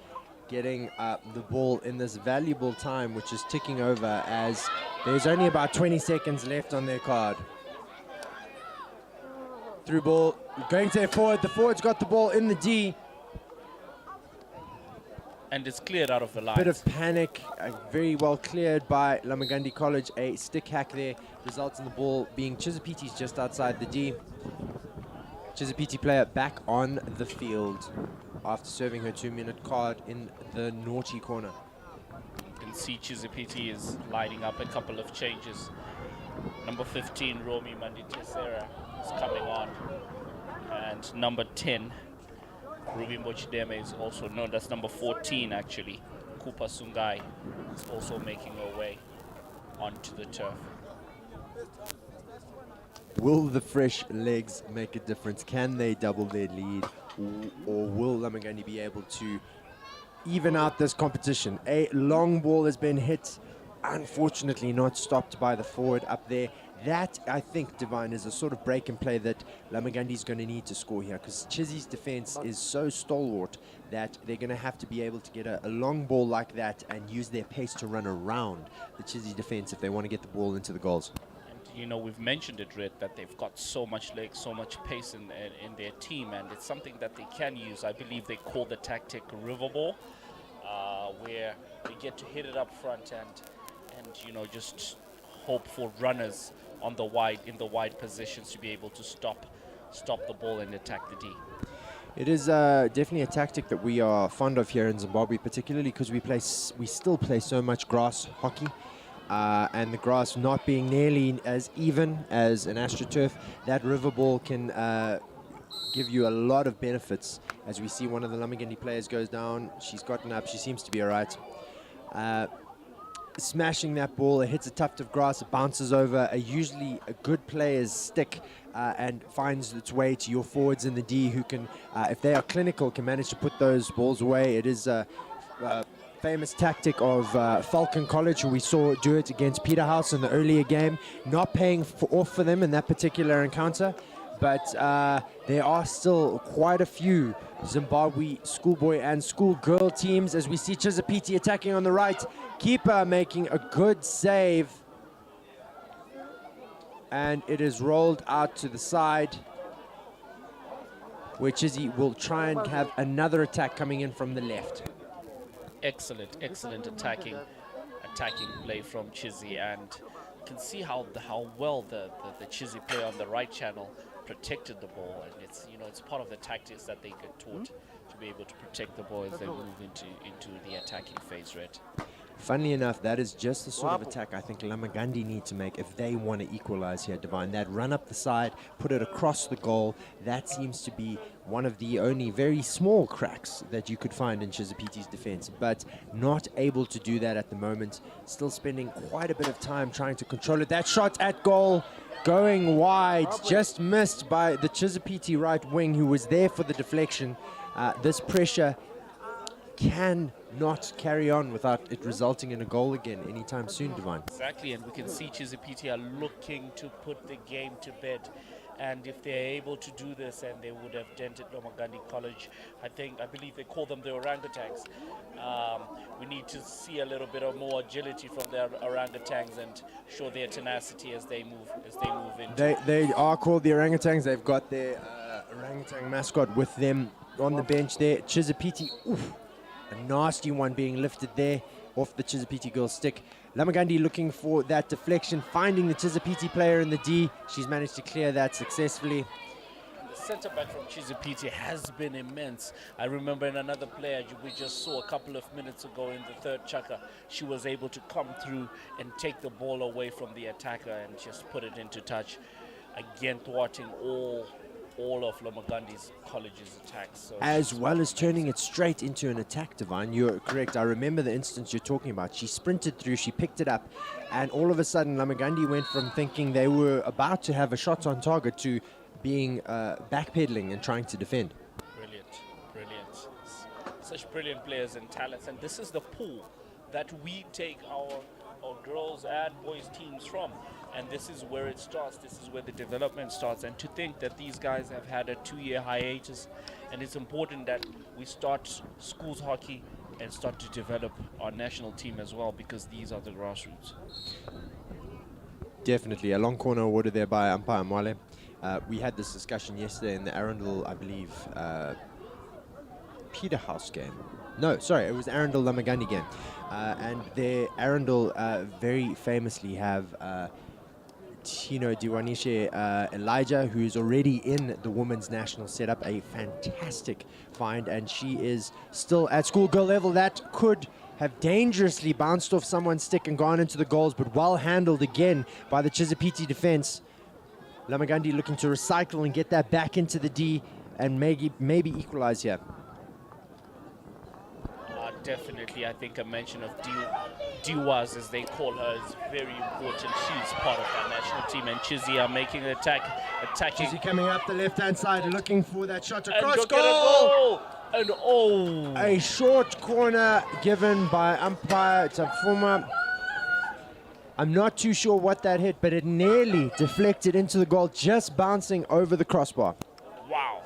getting the ball in this valuable time, which is ticking over as there's only about 20 seconds left on their card. Through ball, going to their forward. The forward's got the ball in the D. And it's cleared out of the line. Bit of panic, very well cleared by Lamagandi College. A stick hack there results in the ball being Chizipiti's just outside the D. Chizipiti player back on the field after serving her 2-minute card in the naughty corner. You can see Chizipiti is lining up a couple of changes. Number 15, Romy Manditesera, is coming on. And number 10, Ruby Mbochideme, is also known as number 14 actually. Kupa Sungai is also making her way onto the turf. Will the fresh legs make a difference? Can they double their lead? Or will Lamagandi be able to even out this competition? A long ball has been hit, unfortunately not stopped by the forward up there. That, I think, Divine, is a sort of break and play that Lamagandi is going to need to score here, because Chizzy's defense is so stalwart that they're going to have to be able to get a long ball like that and use their pace to run around the Chizzy defense if they want to get the ball into the goals. We've mentioned it, Red, that they've got so much legs, so much pace in their team, and it's something that they can use. I believe they call the tactic river ball, where they get to hit it up front and just hope for runners in the wide positions to be able to stop the ball and attack the D. It is definitely a tactic that we are fond of here in Zimbabwe, particularly because we still play so much grass hockey. And the grass not being nearly as even as an AstroTurf, that river ball can give you a lot of benefits. As we see one of the Lamagandi players goes down, she's gotten up, she seems to be all right. Smashing that ball, it hits a tuft of grass, it bounces over usually a good player's stick and finds its way to your forwards in the D who can, if they are clinical, can manage to put those balls away. It is famous tactic of Falcon College, who we saw do it against Peterhouse in the earlier game, not paying off for them in that particular encounter, but there are still quite a few Zimbabwe schoolboy and schoolgirl teams, as we see Chizipiti attacking on the right, keeper making a good save, and it is rolled out to the side, where Chizzy will try and have another attack coming in from the left. Excellent attacking play from Chizzy, and you can see how well the Chizzy player on the right channel protected the ball, and it's part of the tactics that they get taught to be able to protect the ball as they move into the attacking phase, Red. Funnily enough, that is just the sort of attack I think Lamagandi need to make if they want to equalize here, Divine. That run up the side, put it across the goal, that seems to be one of the only very small cracks that you could find in Chizipiti's defense, but not able to do that at the moment. Still spending quite a bit of time trying to control it. That shot at goal going wide, just missed by the Chizipiti right wing, who was there for the deflection. This pressure can not carry on without it resulting in a goal again anytime soon, Divine. Exactly, and we can see Chizipiti are looking to put the game to bed. And if they're able to do this, and they would have dented Lomagandi College, I believe they call them the orangutans. We need to see a little bit of more agility from their orangutans and show their tenacity as they move into. They are called the orangutans. They've got their orangutan mascot with them on the bench there. Chizipiti, oof, a nasty one being lifted there. off the Chizapiti girls' stick. Lamagandi looking for that deflection, finding the Chizapiti player in the D. She's managed to clear that successfully. The centre back from Chizapiti has been immense. I remember in another player we just saw a couple of minutes ago in the third chaka, she was able to come through and take the ball away from the attacker and just put it into touch. Again, thwarting all of Lamagandi's college's attacks. So As well as turning it straight into an attack, Divine. You're correct. I remember the instance you're talking about. She sprinted through, she picked it up, and all of a sudden Lamagandi went from thinking they were about to have a shot on target to being backpedaling and trying to defend. Brilliant, brilliant. Such brilliant players and talents, and this is the pool that we take our girls and boys teams from, and this is where it starts. This is where the development starts. And to think that these guys have had a 2-year hiatus, and it's important that we start schools hockey and start to develop our national team as well, because these are the grassroots. Definitely. A long corner awarded there by umpire Mwale. We had this discussion yesterday in the Arundel, I believe, Peterhouse game. No, sorry, it was Arundel Lamagandi game. And their Arundel very famously have Tino Diwanishe Elijah, who's already in the women's national setup, a fantastic find, and she is still at schoolgirl level. That could have dangerously bounced off someone's stick and gone into the goals, but well handled again by the Chizapiti defense. Lamagandi looking to recycle and get that back into the D and maybe equalize here. Definitely, I think a mention of Diwaz, as they call her, is very important. She's part of our national team, and Chizzy are making an attacking. Chizzy coming up the left-hand side, looking for that shot And across you'll get a goal! And oh! A short corner given by umpire Tafuma. I'm not too sure what that hit, but it nearly deflected into the goal, just bouncing over the crossbar. Wow,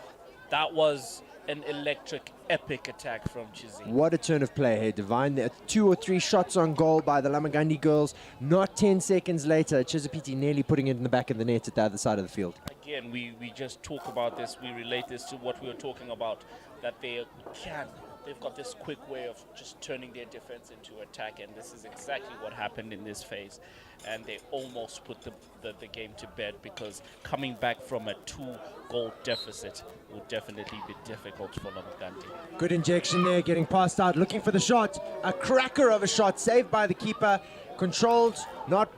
that was an electric, epic attack from Chizzy. What a turn of play here, Divine. There are 2 or 3 shots on goal by the Lamagandi girls. Not 10 seconds later, Chizapiti nearly putting it in the back of the net at the other side of the field. Again, we just talk about this, we relate this to what we were talking about, that they've got this quick way of just turning their defense into attack, and this is exactly what happened in this phase. And they almost put the game to bed, because coming back from a 2-goal deficit will definitely be difficult for Lamagandi. Good injection there, getting passed out, looking for the shot. A cracker of a shot, saved by the keeper. Controlled, not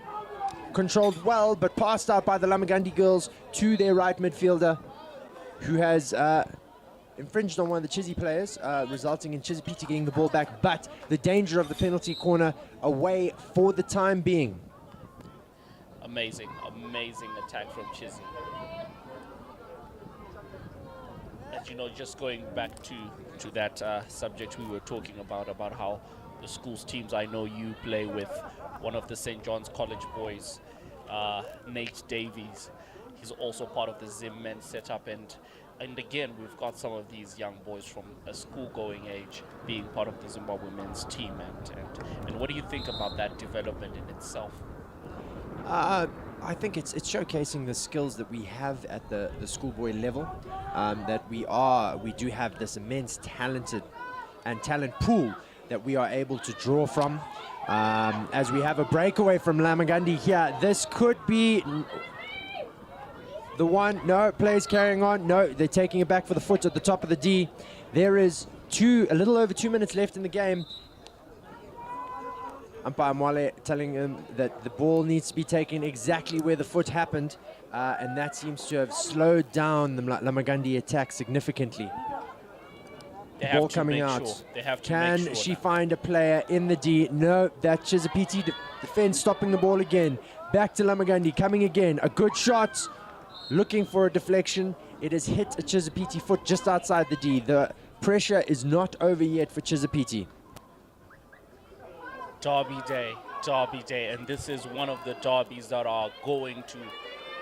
controlled well, but passed out by the Lamagandi girls to their right midfielder, who has infringed on one of the Chizzy players, resulting in Chizapiti getting the ball back, but the danger of the penalty corner away for the time being. Amazing, amazing attack from Chizzy. And you know, just going back to that subject we were talking about how the school's teams, I know you play with one of the St. John's College boys, Nate Davies. He's also part of the Zim men setup, and again, we've got some of these young boys from a school-going age being part of the Zimbabwe men's team. And what do you think about that development in itself? I think it's showcasing the skills that we have at the schoolboy level, that we do have this immense talent pool that we are able to draw from. As we have a breakaway from Lamagandi here, this could be the one. No, players carrying on. No, they're taking it back for the foot at the top of the D. There is a little over 2 minutes left in the game. Umpire Mwale telling him that the ball needs to be taken exactly where the foot happened, and that seems to have slowed down the Lamagandi attack significantly. They Ball have to coming make out. sure. They have to Can make sure she now. find a player in the D? No, that Chizapiti defense stopping the ball again. Back to Lamagandi, coming again. A good shot, looking for a deflection. It has hit a Chizapiti foot just outside the D. The pressure is not over yet for Chizapiti. Derby day, and this is one of the derbies that are going to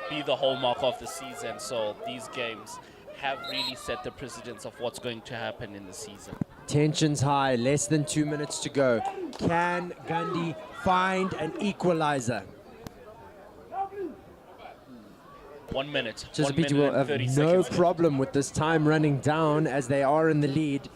be the hallmark of the season. So these games have really set the precedence of what's going to happen in the season. Tensions high, less than 2 minutes to go. Can Gandhi find an equalizer? 1 minute. Chizapiti will have no problem with this time running down as they are in the lead,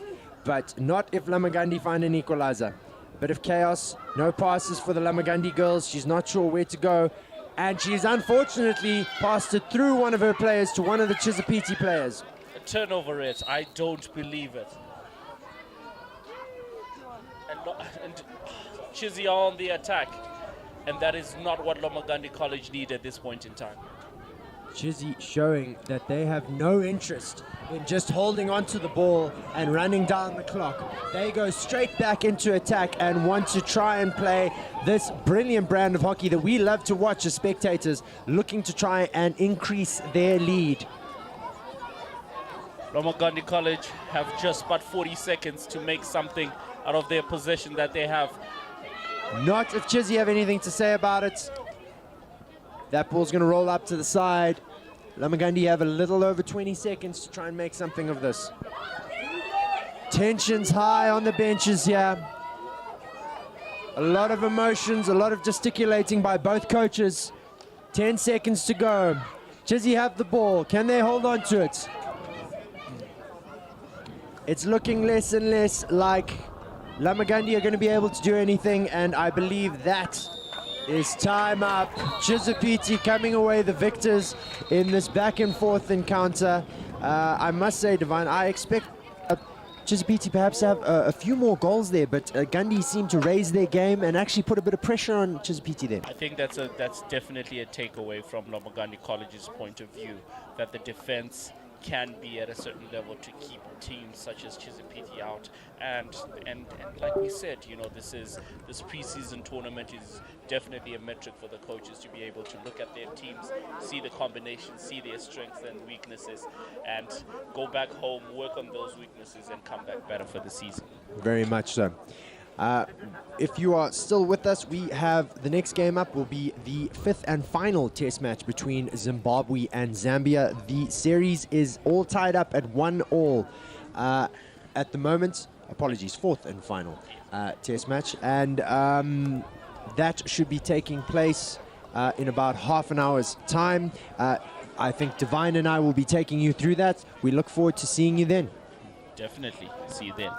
but not if Lamagandi find an equalizer. Bit of chaos, no passes for the Lamagandi girls. She's not sure where to go. And she's unfortunately passed it through one of her players to one of the Chisapiti players. A turnover rate, I don't believe it. And Chizzy are on the attack. And that is not what Lomagandi College need at this point in time. Chizzy showing that they have no interest in just holding onto the ball and running down the clock. They go straight back into attack and want to try and play this brilliant brand of hockey that we love to watch as spectators, looking to try and increase their lead. Lomagandi College have just but 40 seconds to make something out of their possession that they have. Not if Chizzy have anything to say about it. That ball's going to roll up to the side. Lamagandi have a little over 20 seconds to try and make something of this. Tensions high on the benches here. A lot of emotions, a lot of gesticulating by both coaches. 10 seconds to go. Chizzy have the ball. Can they hold on to it? It's looking less and less like Lamagandi are going to be able to do anything, and I believe that is time up. Chisapiti coming away the victors in this back and forth encounter. I must say, Divine, I expect Chisapiti perhaps to have a few more goals there, but Gandhi seemed to raise their game and actually put a bit of pressure on Chisapiti there. I think that's definitely a takeaway from Lomagandi College's point of view, that the defense can be at a certain level to keep teams such as Chisapiti out, and like we said, you know, this preseason tournament is definitely a metric for the coaches to be able to look at their teams, see the combinations, see their strengths and weaknesses, and go back home, work on those weaknesses, and come back better for the season. Very much so. If you are still with us, we have the next game up will be the 5th and final test match between Zimbabwe and Zambia. The series is all tied up at 1-1 at the moment. Apologies, 4th and final test match, and that should be taking place in about half an hour's time. I think Divine and I will be taking you through that. We look forward to seeing you then. Definitely. See you then.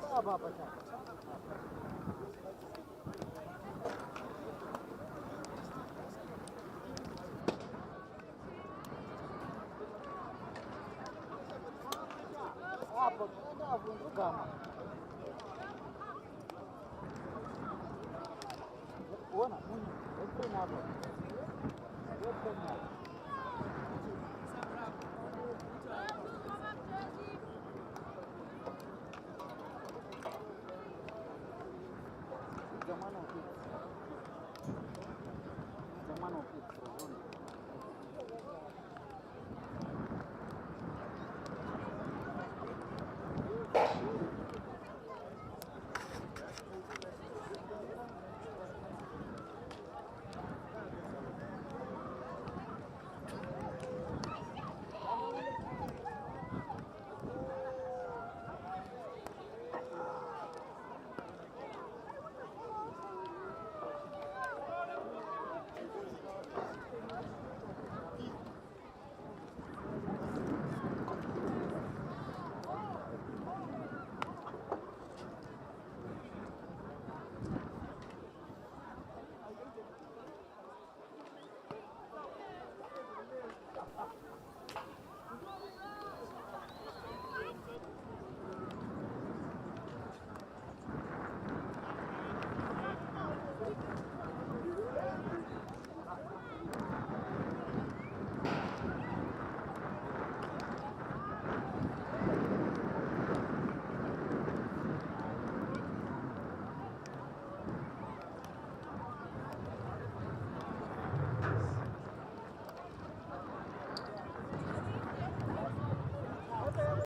Hapa hapa sasa. Hapo tunavunduka. Uona? Hebu hapo. Hebu